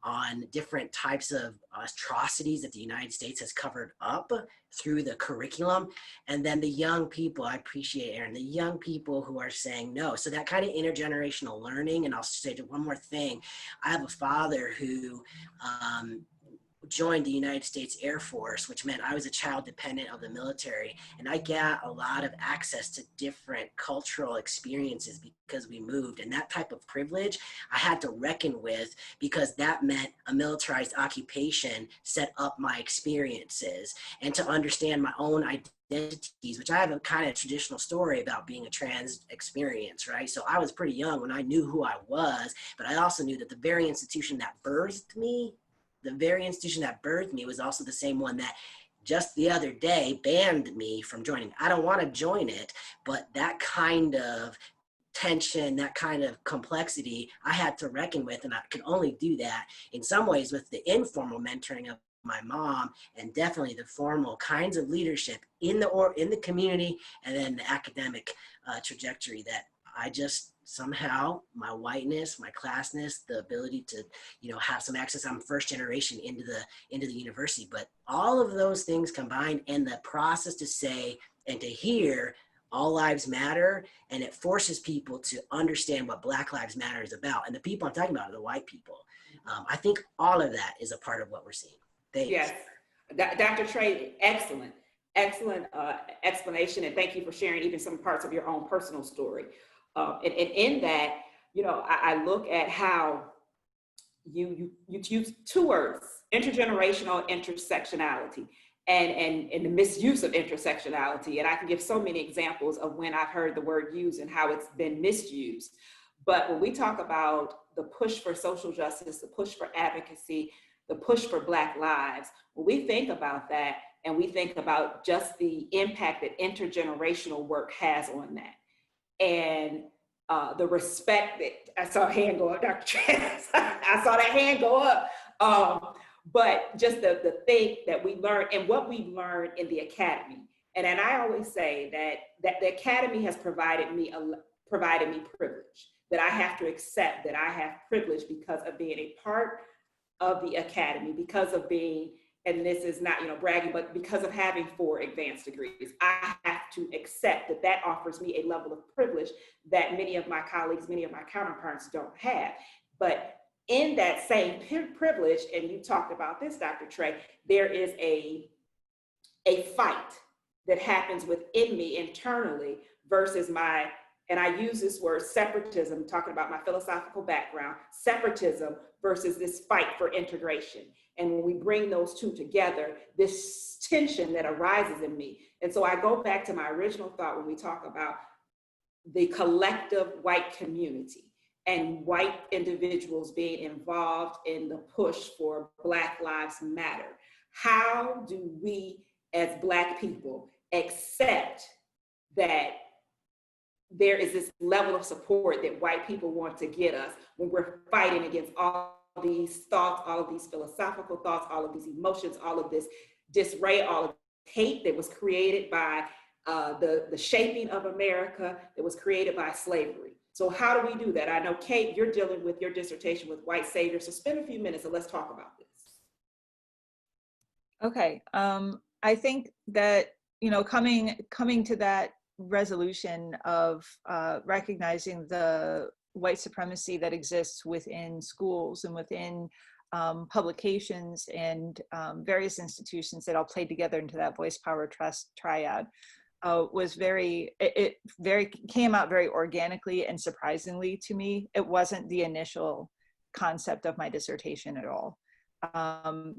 on different types of atrocities that the United States has covered up through the curriculum. And then the young people, I appreciate Aaron, the young people who are saying no. So that kind of intergenerational learning. And I'll say one more thing. I have a father who joined the United States Air Force, which meant I was a child dependent of the military. And I got a lot of access to different cultural experiences because we moved. And that type of privilege I had to reckon with, because that meant a militarized occupation set up my experiences, and to understand my own identities, which I have a kind of traditional story about being a trans experience, right? So I was pretty young when I knew who I was, but I also knew that the very institution that birthed me was also the same one that just the other day banned me from joining. I don't want to join it, but that kind of tension, that kind of complexity, I had to reckon with, and I could only do that in some ways with the informal mentoring of my mom, and definitely the formal kinds of leadership in the community, and then the academic trajectory that I just somehow, my whiteness, my classness, the ability to, have some access. I'm first generation into the university, but all of those things combined, and the process to say and to hear all lives matter, and it forces people to understand what Black Lives Matter is about. And the people I'm talking about are the white people. I think all of that is a part of what we're seeing. Thanks. Yes, Dr. Trey, excellent explanation, and thank you for sharing even some parts of your own personal story. And in that, I look at how you use two words: intergenerational intersectionality, and the misuse of intersectionality. And I can give so many examples of when I've heard the word used and how it's been misused. But when we talk about the push for social justice, the push for advocacy, the push for Black lives, when we think about that, and we think about just the impact that intergenerational work has on that, and the respect that I saw a hand go up, Dr. Trans, I saw that hand go up. But just the thing that we learned and what we learned in the academy. And I always say that the academy has provided me privilege, that I have to accept that I have privilege because of being a part of the academy, because of being, and this is not, bragging, but because of having 4 advanced degrees, I have to accept that offers me a level of privilege that many of my colleagues, many of my counterparts don't have. But in that same privilege, and you talked about this, Dr. Trey, there is a fight that happens within me internally versus and I use this word separatism, talking about my philosophical background, separatism versus this fight for integration. And when we bring those two together, this tension that arises in me. And so I go back to my original thought when we talk about the collective white community and white individuals being involved in the push for Black Lives Matter. How do we as Black people accept that there is this level of support that white people want to get us when we're fighting against all these thoughts, all of these philosophical thoughts, all of these emotions, all of this disarray, all of hate that was created by the shaping of America, that was created by slavery. So how do we do that? I know, Kate, you're dealing with your dissertation with white saviors, so spend a few minutes and let's talk about this. Okay. I think that, you know, coming to that resolution of recognizing the white supremacy that exists within schools and within publications and various institutions that all play together into that voice, power, trust triad was it very came out very organically and surprisingly to me. It wasn't the initial concept of my dissertation at all.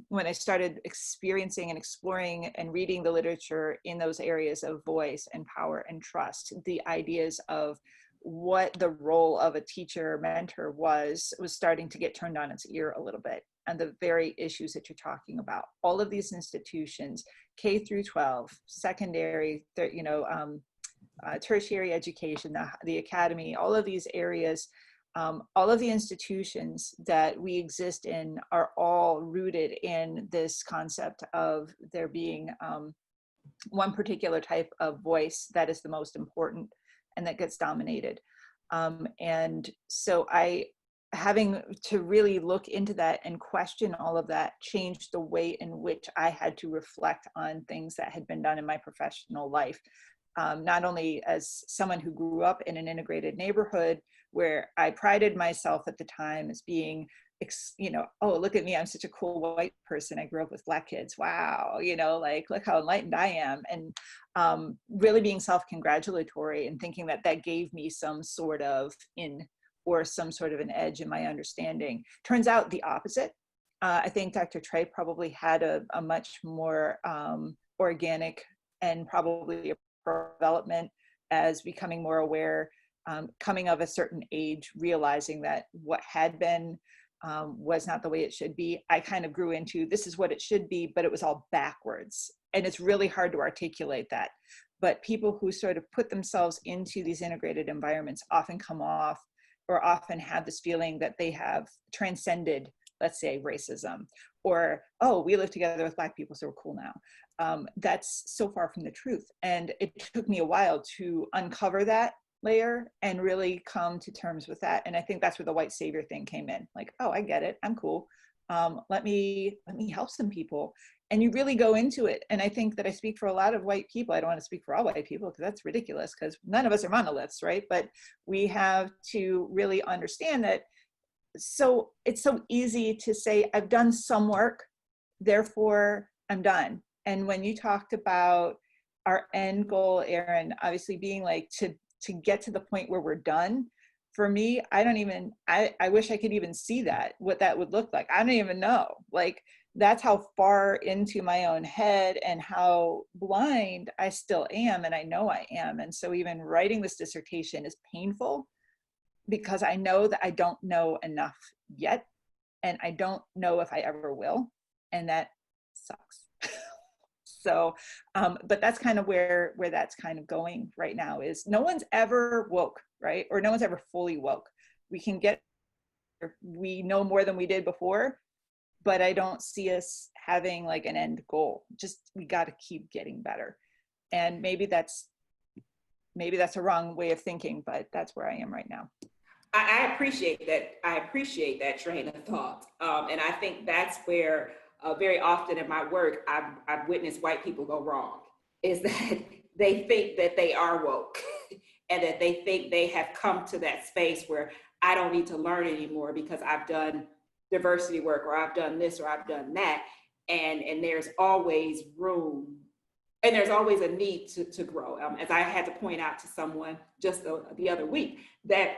When I started experiencing and exploring and reading the literature in those areas of voice and power and trust, the ideas of what the role of a teacher mentor was starting to get turned on its ear a little bit. And the very issues that you're talking about, all of these institutions, K through 12, secondary, tertiary education, the academy, all of these areas, all of the institutions that we exist in are all rooted in this concept of there being one particular type of voice that is the most important and that gets dominated. And so having to really look into that and question all of that changed the way in which I had to reflect on things that had been done in my professional life. Not only as someone who grew up in an integrated neighborhood where I prided myself at the time as being, you know, oh, look at me, I'm such a cool white person. I grew up with Black kids. Wow, you know, like, look how enlightened I am. And really being self-congratulatory and thinking that that gave me some sort of or some sort of an edge in my understanding. Turns out the opposite. I think Dr. Trey probably had a much more organic and probably a development as becoming more aware, coming of a certain age, realizing that what had been was not the way it should be. I kind of grew into this is what it should be, but it was all backwards. And it's really hard to articulate that. But people who sort of put themselves into these integrated environments often come off or often have this feeling that they have transcended, let's say, racism, or, oh, we live together with Black people, so we're cool now. That's so far from the truth. And it took me a while to uncover that layer and really come to terms with that. And I think that's where the white savior thing came in. Like, oh, I get it, I'm cool. Let me help some people. And you really go into it. And I think that I speak for a lot of white people. I don't want to speak for all white people because that's ridiculous, because none of us are monoliths, right? But we have to really understand that. So it's so easy to say, I've done some work, therefore I'm done. And when you talked about our end goal, Aaron, obviously being like to get to the point where we're done, for me, I wish I could even see that, what that would look like. I don't even know. Like, that's how far into my own head and how blind I still am. And I know I am. And so even writing this dissertation is painful because I know that I don't know enough yet. And I don't know if I ever will. And that sucks. So, but that's kind of where that's kind of going right now, is no one's ever woke, right? Or no one's ever fully woke. We know more than we did before, but I don't see us having like an end goal. Just, we got to keep getting better. And maybe that's a wrong way of thinking, but that's where I am right now. I appreciate that. I appreciate that train of thought. And I think that's where very often in my work, I've witnessed white people go wrong, is that they think that they are woke and that they think they have come to that space where I don't need to learn anymore because I've done diversity work, or I've done this, or I've done that. And there's always room, and there's always a need to grow. As I had to point out to someone just the other week, that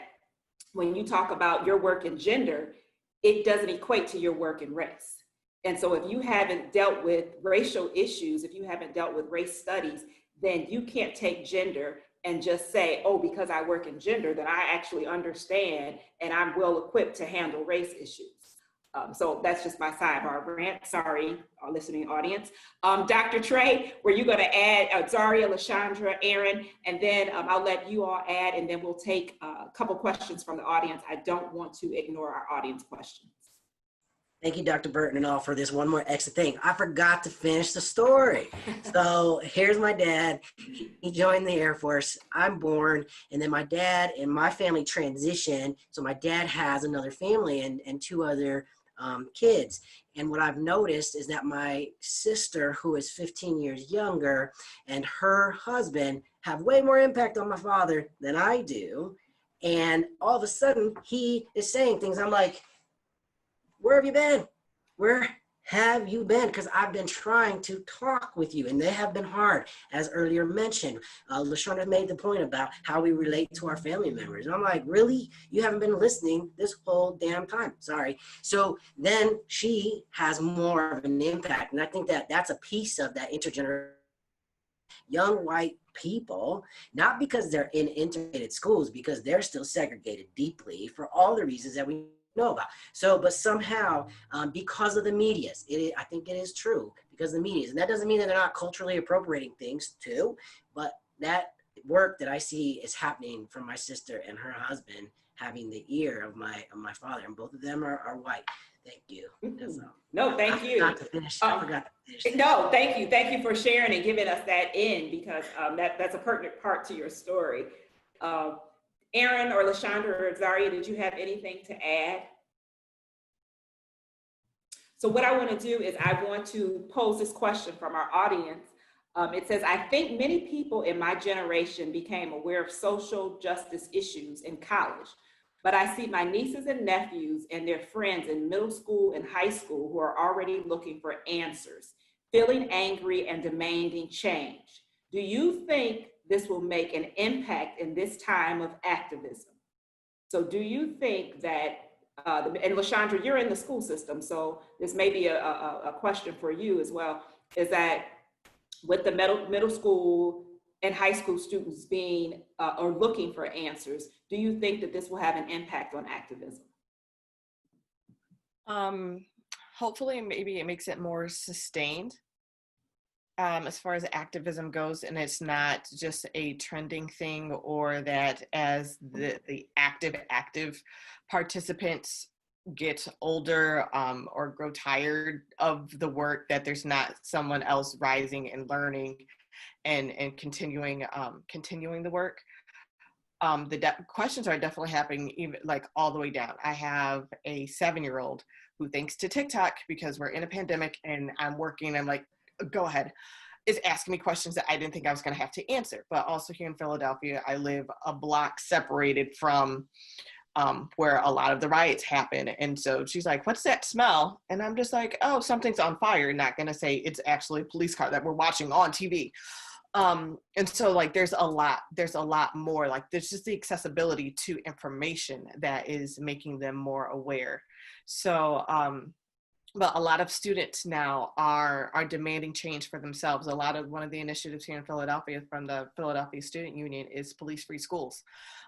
when you talk about your work in gender, it doesn't equate to your work in race. And so if you haven't dealt with racial issues, if you haven't dealt with race studies, then you can't take gender and just say, oh, because I work in gender, that I actually understand and I'm well equipped to handle race issues. So that's just my sidebar rant. Sorry, our listening audience. Dr. Trey, were you going to add Zaria, LaShondra, Aaron, and then I'll let you all add, and then we'll take a couple questions from the audience. I don't want to ignore our audience questions. Thank you, Dr. Burton and all, for this one more extra thing. I forgot to finish the story. So here's my dad. He joined the Air Force. I'm born, and then my dad and my family transitioned. So my dad has another family and two other kids. And what I've noticed is that my sister, who is 15 years younger, and her husband have way more impact on my father than I do. And all of a sudden, he is saying things. I'm like, where have you been? Where have you been? Because I've been trying to talk with you, and they have been hard, as earlier mentioned. LaShonda made the point about how we relate to our family members. And I'm like, really? You haven't been listening this whole damn time. Sorry. So then she has more of an impact. And I think that that's a piece of that intergenerational young white people, not because they're in integrated schools, because they're still segregated deeply for all the reasons that we know about. So, but somehow, because of the medias, I think it is true because of the medias, and that doesn't mean that they're not culturally appropriating things too, but that work that I see is happening from my sister and her husband having the ear of my father, and both of them are white. Thank you. No, thank you. I forgot to finish. No, thank you. Thank you for sharing and giving us that in, because that's a pertinent part to your story. Aaron or LaShonda or Zaria, did you have anything to add? So what I want to do is I want to pose this question from our audience. It says, I think many people in my generation became aware of social justice issues in college, but I see my nieces and nephews and their friends in middle school and high school who are already looking for answers, feeling angry and demanding change. Do you think this will make an impact in this time of activism? So do you think that, and LaShonda, you're in the school system, so this may be a question for you as well, is that with the middle school and high school students being or looking for answers, do you think that this will have an impact on activism? Hopefully, maybe it makes it more sustained as far as activism goes, and it's not just a trending thing, or that as the active participants get older or grow tired of the work, that there's not someone else rising and learning and continuing the work. The questions are definitely happening even like all the way down. I have a 7-year-old who, thanks to TikTok, because we're in a pandemic and I'm working, I'm like, go ahead, is asking me questions that I didn't think I was going to have to answer. But also here in Philadelphia, I live a block separated from where a lot of the riots happen. And so she's like, what's that smell? And I'm just like, oh, something's on fire. Not going to say it's actually a police car that we're watching on TV. And so like, there's a lot more, like there's just the accessibility to information that is making them more aware. So, but a lot of students now are demanding change for themselves. One of the initiatives here in Philadelphia from the Philadelphia Student Union is police-free schools,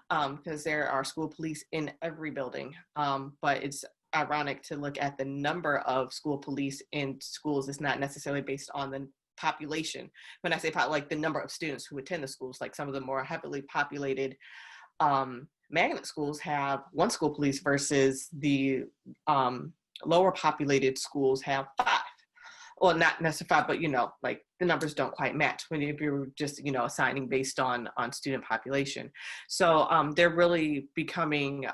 because there are school police in every building. But it's ironic to look at the number of school police in schools is not necessarily based on the population. When I say like the number of students who attend the schools, like some of the more heavily populated magnet schools have one school police versus the lower populated schools have 5. Well, not necessarily 5, but like the numbers don't quite match when if you're just assigning based on student population. So they're really becoming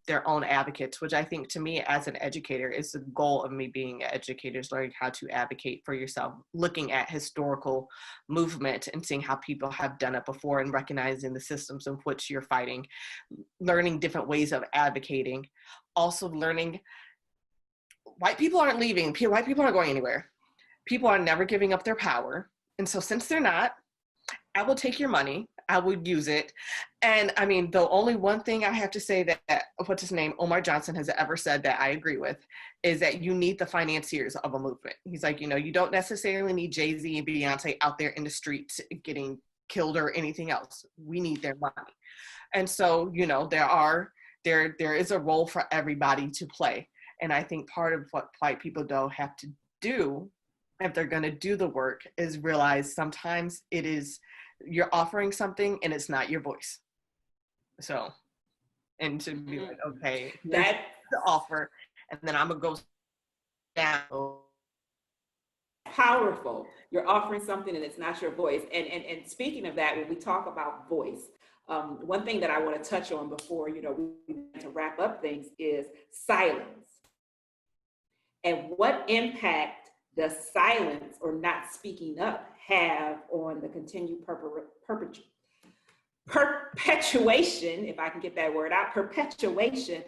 their own advocates, which I think to me as an educator is the goal of me being an educator, is learning how to advocate for yourself, looking at historical movement and seeing how people have done it before and recognizing the systems in which you're fighting, learning different ways of advocating, also learning white people aren't leaving, white people aren't going anywhere. People are never giving up their power. And so since they're not, I will take your money, I would use it. And I mean, the only one thing I have to say that what's his name, Omar Johnson, has ever said that I agree with is that you need the financiers of a movement. He's like, you don't necessarily need Jay-Z and Beyonce out there in the streets getting killed or anything else. We need their money. And so, there is a role for everybody to play. And I think part of what white people don't have to do if they're going to do the work is realize sometimes it is you're offering something and it's not your voice. So, and to be like, okay, that's the offer. And then I'm going to go down. Powerful. You're offering something and it's not your voice. And speaking of that, when we talk about voice, one thing that I want to touch on before, we begin to wrap up things is silence. And what impact does silence or not speaking up have on the continued perpetuation, if I can get that word out, perpetuation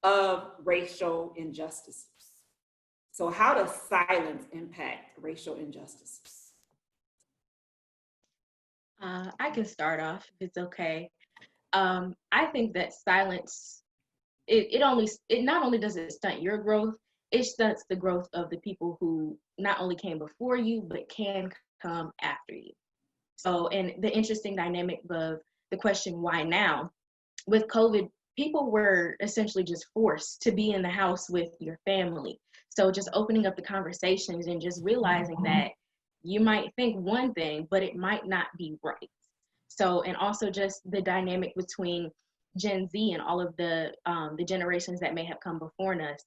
of racial injustices? So how does silence impact racial injustices? I can start off if it's okay. I think that silence, it not only does it stunt your growth, it stunts the growth of the people who not only came before you, but can come after you. So, and the interesting dynamic of the question, why now? With COVID, people were essentially just forced to be in the house with your family. So just opening up the conversations and just realizing that you might think one thing, but it might not be right. So, and also just the dynamic between Gen Z and all of the generations that may have come before us.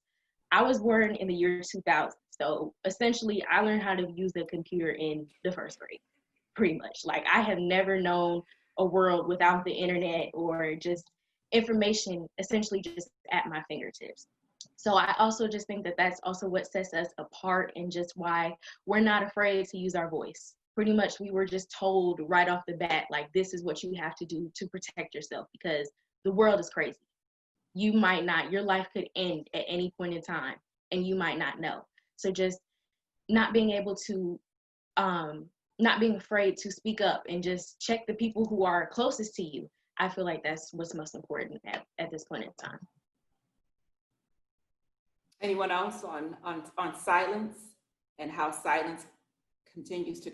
I was born in the year 2000. So essentially, I learned how to use a computer in the first grade, pretty much. Like, I have never known a world without the internet or just information essentially just at my fingertips. So I also just think that that's also what sets us apart and just why we're not afraid to use our voice. Pretty much we were just told right off the bat, like, this is what you have to do to protect yourself because the world is crazy. You might not, your life could end at any point in time and you might not know. So just not being able to, not being afraid to speak up and just check the people who are closest to you. I feel like that's what's most important at this point in time. Anyone else on silence and how silence continues to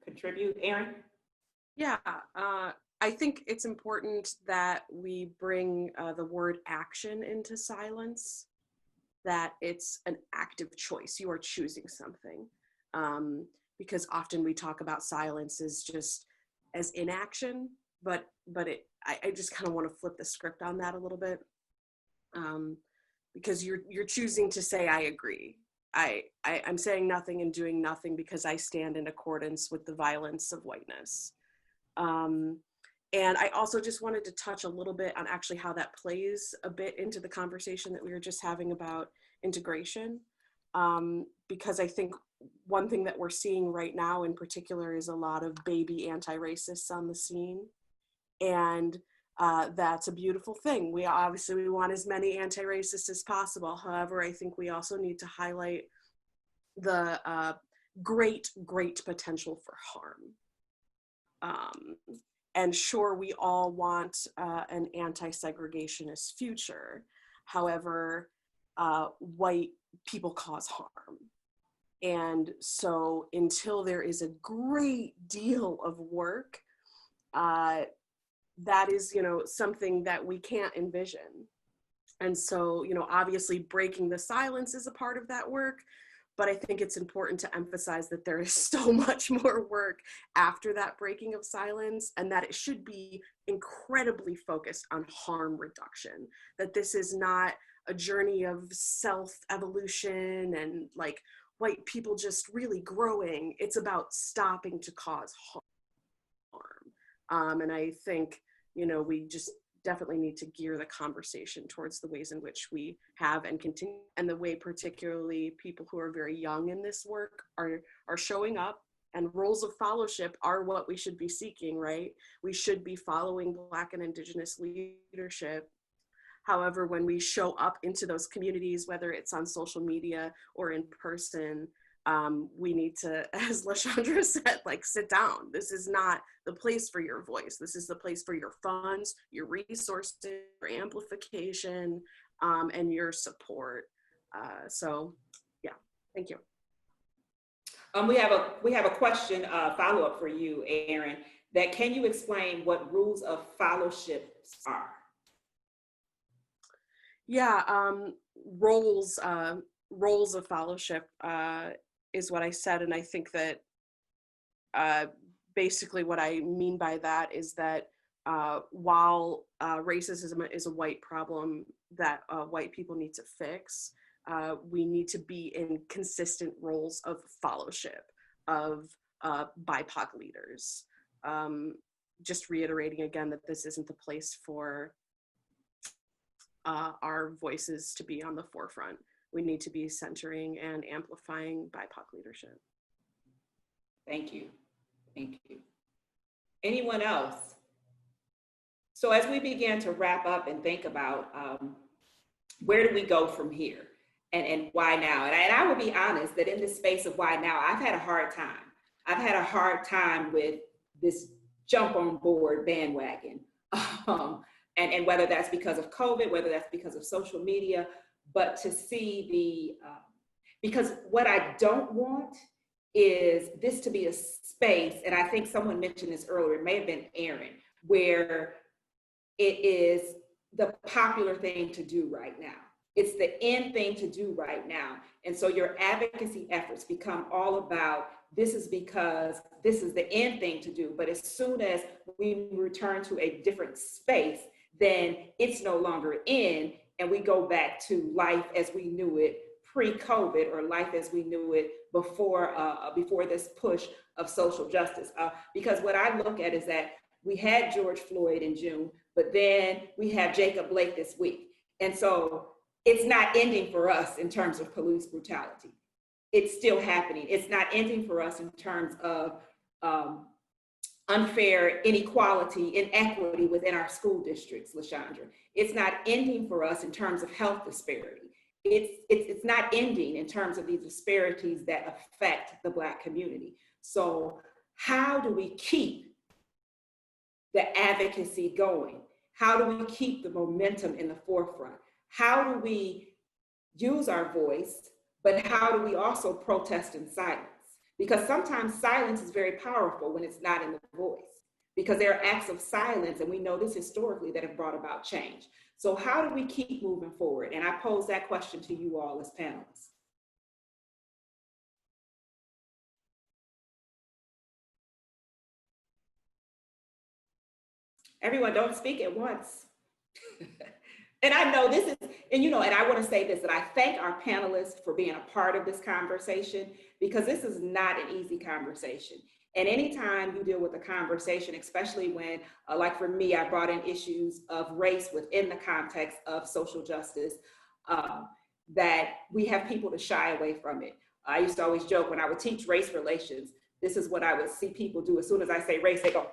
contribute? Erin? Yeah, I think it's important that we bring the word action into silence, that it's an active choice. You are choosing something. Because often we talk about silence as just as inaction, but I just kind of want to flip the script on that a little bit. Because you're choosing to say, I agree. I'm saying nothing and doing nothing because I stand in accordance with the violence of whiteness. And I also just wanted to touch a little bit on actually how that plays a bit into the conversation that we were just having about integration. Because I think one thing that we're seeing right now in particular is a lot of baby anti-racists on the scene. And that's a beautiful thing. We want as many anti-racists as possible. However, I think we also need to highlight the great potential for harm. And sure, we all want an anti-segregationist future. However, white people cause harm. And so until there is a great deal of work, that is, something that we can't envision. And so, obviously breaking the silence is a part of that work, but I think it's important to emphasize that there is so much more work after that breaking of silence, and that it should be incredibly focused on harm reduction, that this is not a journey of self-evolution and like white people just really growing. It's about stopping to cause harm. And I think, we just definitely need to gear the conversation towards the ways in which we have and continue, and the way particularly people who are very young in this work are showing up. And roles of fellowship are what we should be seeking, right? We should be following Black and Indigenous leadership. However, when we show up into those communities, whether it's on social media or in person, we need to, as LaShondra said, like, sit down. This is not the place for your voice. This is the place for your funds, your resources, your amplification, and your support. So yeah, thank you. We have a question, follow-up for you, Erin, that can you explain what rules of fellowship are? Yeah, roles of fellowship is what I said, and I think that basically what I mean by that is that while racism is a white problem that white people need to fix, We need to be in consistent roles of fellowship, of BIPOC leaders. Just reiterating again that this isn't the place for our voices to be on the forefront. We need to be centering and amplifying BIPOC leadership. Thank you. Thank you. Anyone else? So as we begin to wrap up and think about where do we go from here and why now? And I will be honest that in this space of why now, I've had a hard time. I've had a hard time with this jump on board bandwagon. And whether that's because of COVID, whether that's because of social media, but to see because what I don't want is this to be a space, and I think someone mentioned this earlier, it may have been Aaron, where it is the popular thing to do right now. It's the in thing to do right now. And so your advocacy efforts become all about, this is because this is the in thing to do. But as soon as we return to a different space, then it's no longer in, and we go back to life as we knew it pre-COVID, or life as we knew it before this push of social justice. Because what I look at is that we had George Floyd in June, but then we have Jacob Blake this week. And so it's not ending for us in terms of police brutality. It's still happening. It's not ending for us in terms of unfair inequality, inequity within our school districts, LaShondra. It's not ending for us in terms of health disparity. It's not ending in terms of these disparities that affect the Black community. So how do we keep the advocacy going? How do we keep the momentum in the forefront? How do we use our voice, but how do we also protest in silence? Because sometimes silence is very powerful when it's not in the voice, because there are acts of silence, and we know this historically, that have brought about change. So how do we keep moving forward? And I pose that question to you all as panelists. Everyone, don't speak at once. And I know this is, and and I want to say this, that I thank our panelists for being a part of this conversation, because this is not an easy conversation. And anytime you deal with a conversation, especially when, like for me, I brought in issues of race within the context of social justice, that we have people to shy away from it. I used to always joke when I would teach race relations, this is what I would see people do. As soon as I say race, they go,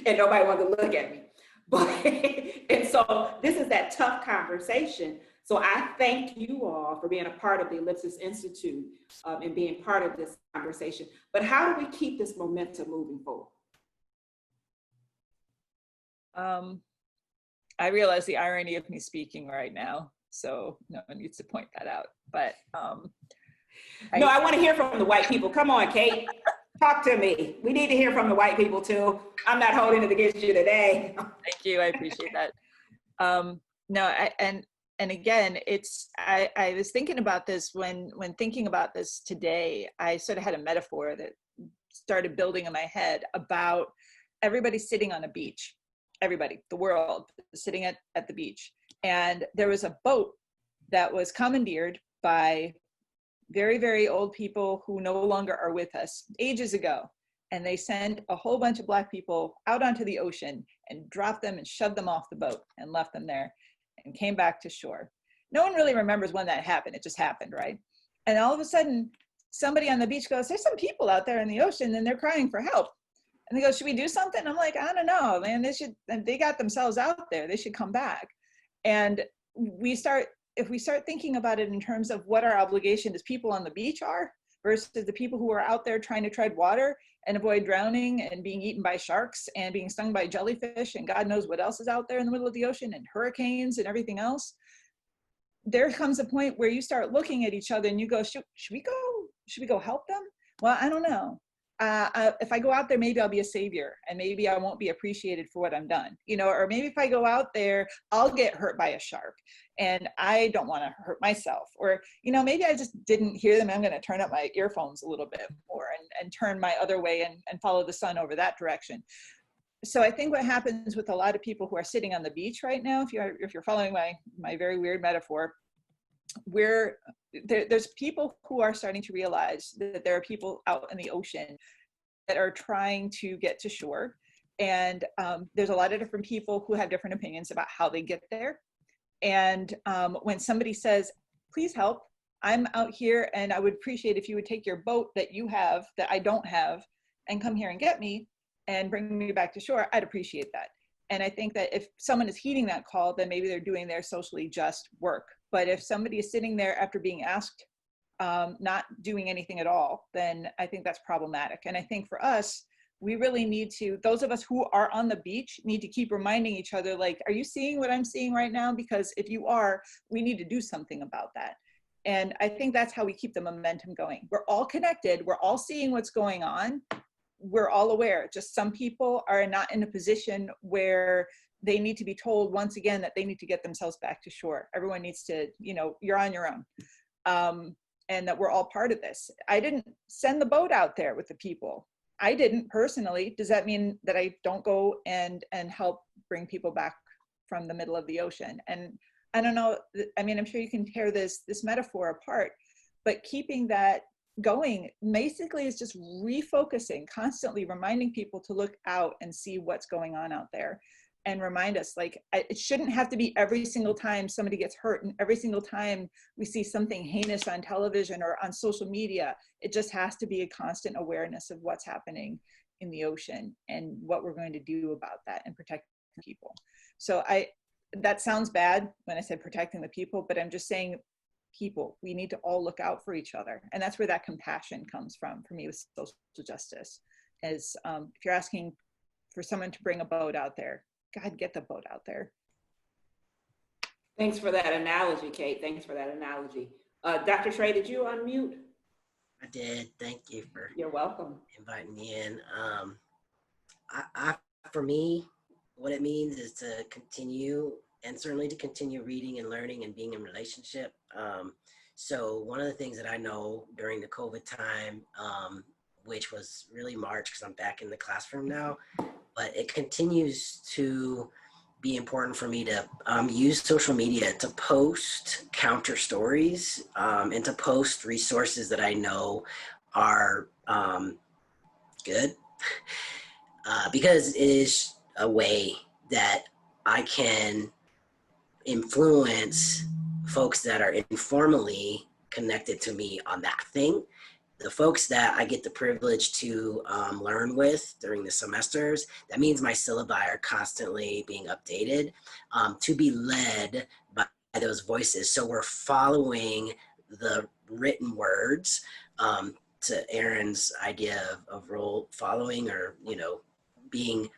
and nobody wanted to look at me. But, and so this is that tough conversation. So I thank you all for being a part of the Ellipsis Institute and being part of this conversation. But how do we keep this momentum moving forward? I realize the irony of me speaking right now, so no one needs to point that out. But no, I want to hear from the white people. Come on, Kate. Talk to me. We need to hear from the white people too. I'm not holding it against you today. Thank you. I appreciate that. And again, I was thinking about this when thinking about this today. I sort of had a metaphor that started building in my head about everybody sitting on a beach. Everybody, the world, sitting at the beach. And there was a boat that was commandeered by very, very old people who no longer are with us ages ago. And they sent a whole bunch of Black people out onto the ocean and dropped them and shoved them off the boat and left them there and came back to shore. No one really remembers when that happened. It just happened, right? And all of a sudden, somebody on the beach goes, there's some people out there in the ocean and they're crying for help. And they go, should we do something? I'm like, I don't know, man, they got themselves out there. They should come back. And if we start thinking about it in terms of what our obligation as people on the beach are versus the people who are out there trying to tread water and avoid drowning and being eaten by sharks and being stung by jellyfish and God knows what else is out there in the middle of the ocean and hurricanes and everything else, there comes a point where you start looking at each other and you go, should we go help them? Well, I don't know. If I go out there, maybe I'll be a savior and maybe I won't be appreciated for what I'm done, or maybe if I go out there, I'll get hurt by a shark and I don't want to hurt myself, or, maybe I just didn't hear them. I'm going to turn up my earphones a little bit more and turn my other way and follow the sun over that direction. So I think what happens with a lot of people who are sitting on the beach right now, if you're following my very weird metaphor, there's people who are starting to realize that there are people out in the ocean that are trying to get to shore. And there's a lot of different people who have different opinions about how they get there. And when somebody says, please help, I'm out here and I would appreciate if you would take your boat that you have that I don't have and come here and get me and bring me back to shore, I'd appreciate that. And I think that if someone is heeding that call, then maybe they're doing their socially just work. But if somebody is sitting there after being asked, not doing anything at all, then I think that's problematic. And I think for us, we really need to, those of us who are on the beach need to keep reminding each other, like, are you seeing what I'm seeing right now? Because if you are, we need to do something about that. And I think that's how we keep the momentum going. We're all connected. We're all seeing what's going on. We're all aware. Just some people are not in a position where they need to be told once again that they need to get themselves back to shore. Everyone needs to, you know, you're on your own. And that we're all part of this. I didn't send the boat out there with the people. I didn't personally. Does that mean that I don't go and help bring people back from the middle of the ocean? And I don't know, I mean, I'm sure you can tear this metaphor apart, but keeping that going basically is just refocusing, constantly reminding people to look out and see what's going on out there. And remind us, like, it shouldn't have to be every single time somebody gets hurt and every single time we see something heinous on television or on social media. It just has to be a constant awareness of what's happening in the ocean and what we're going to do about that and protect people. So that sounds bad when I said protecting the people, but I'm just saying people, we need to all look out for each other. And that's where that compassion comes from for me with social justice, is if you're asking for someone to bring a boat out there, God, get the boat out there. Thanks for that analogy, Kate. Thanks for that analogy. Dr. Trey, did you unmute? I did. Thank you for You're welcome. inviting me in. For me, what it means is to continue, and certainly to continue reading and learning and being in relationship. So one of the things that I know during the COVID time, which was really March, because I'm back in the classroom now, but it continues to be important for me to use social media to post counter stories and to post resources that I know are good, because it is a way that I can influence folks that are informally connected to me on that thing. The folks that I get the privilege to learn with during the semesters, that means my syllabi are constantly being updated to be led by those voices. So we're following the written words, to Aaron's idea of role following, or, you know, being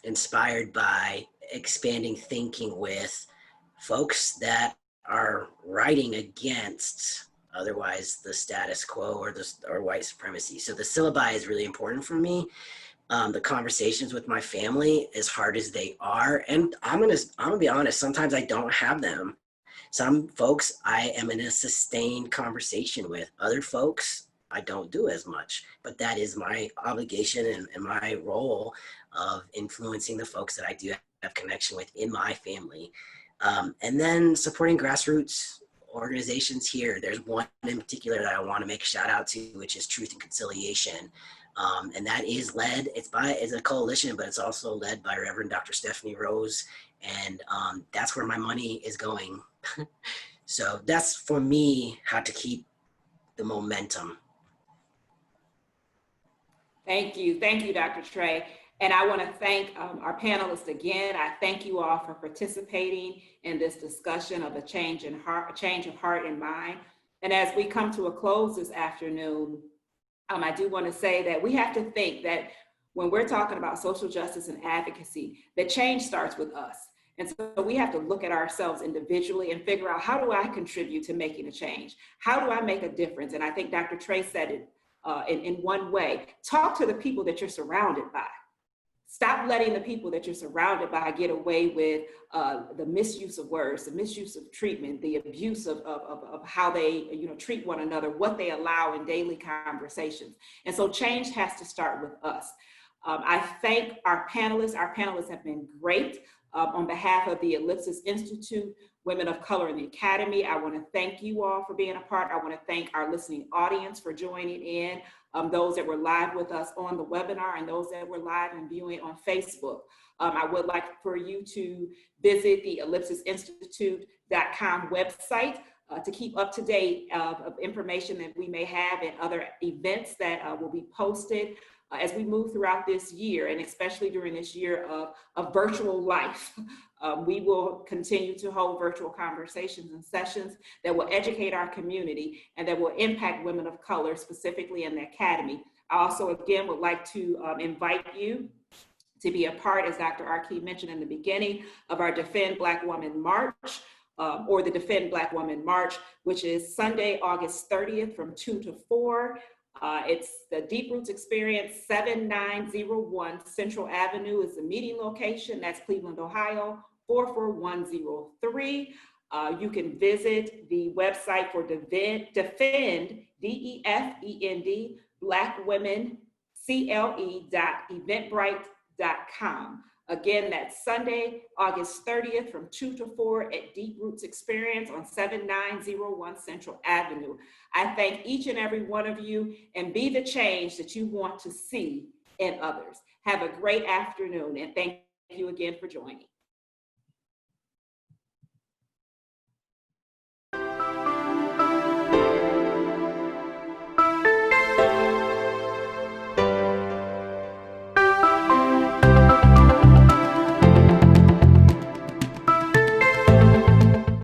inspired by expanding thinking with folks that are writing against otherwise the status quo or white supremacy. So the syllabi is really important for me. The conversations with my family, as hard as they are, and I'm gonna be honest, sometimes I don't have them. Some folks I am in a sustained conversation with. Other folks I don't do as much, but that is my obligation and my role of influencing the folks that I do have connection with in my family. And then supporting grassroots organizations here. There's one in particular that I want to make a shout out to, which is Truth and Conciliation. And that is led, it's a coalition, but it's also led by Reverend Dr. Stephanie Rose. And that's where my money is going. So that's, for me, how to keep the momentum. Thank you, Dr. Trey. And I want to thank our panelists again. I thank you all for participating in this discussion of a change of heart and mind. And as we come to a close this afternoon, I do want to say that we have to think that when we're talking about social justice and advocacy, that change starts with us. And so we have to look at ourselves individually and figure out, how do I contribute to making a change? How do I make a difference? And I think Dr. Trey said it in one way. Talk to the people that you're surrounded by. Stop letting the people that you're surrounded by get away with the misuse of words, the misuse of treatment, the abuse of how they treat one another, what they allow in daily conversations. And so change has to start with us. I thank our panelists. Our panelists have been great. On behalf of the Ellipsis Institute, Women of Color in the Academy, I want to thank you all for being a part. I want to thank our listening audience for joining in, those that were live with us on the webinar and those that were live and viewing on Facebook. I would like for you to visit the ellipsisinstitute.com website to keep up to date of information that we may have and other events that will be posted as we move throughout this year, and especially during this year of virtual life. We will continue to hold virtual conversations and sessions that will educate our community and that will impact women of color, specifically in the Academy. I also, again, would like to invite you to be a part, as Dr. Arkey mentioned in the beginning, of our Defend Black Woman March, or the Defend Black Woman March, which is Sunday, August 30th from 2 to 4. It's the Deep Roots Experience, 7901 Central Avenue is the meeting location. That's Cleveland, Ohio, 44103. You can visit the website for Defend, DEFEND, Black Women, CLE.eventbrite.com. Again, that's Sunday, August 30th from 2 to 4 at Deep Roots Experience on 7901 Central Avenue. I thank each and every one of you, and be the change that you want to see in others. Have a great afternoon, and thank you again for joining.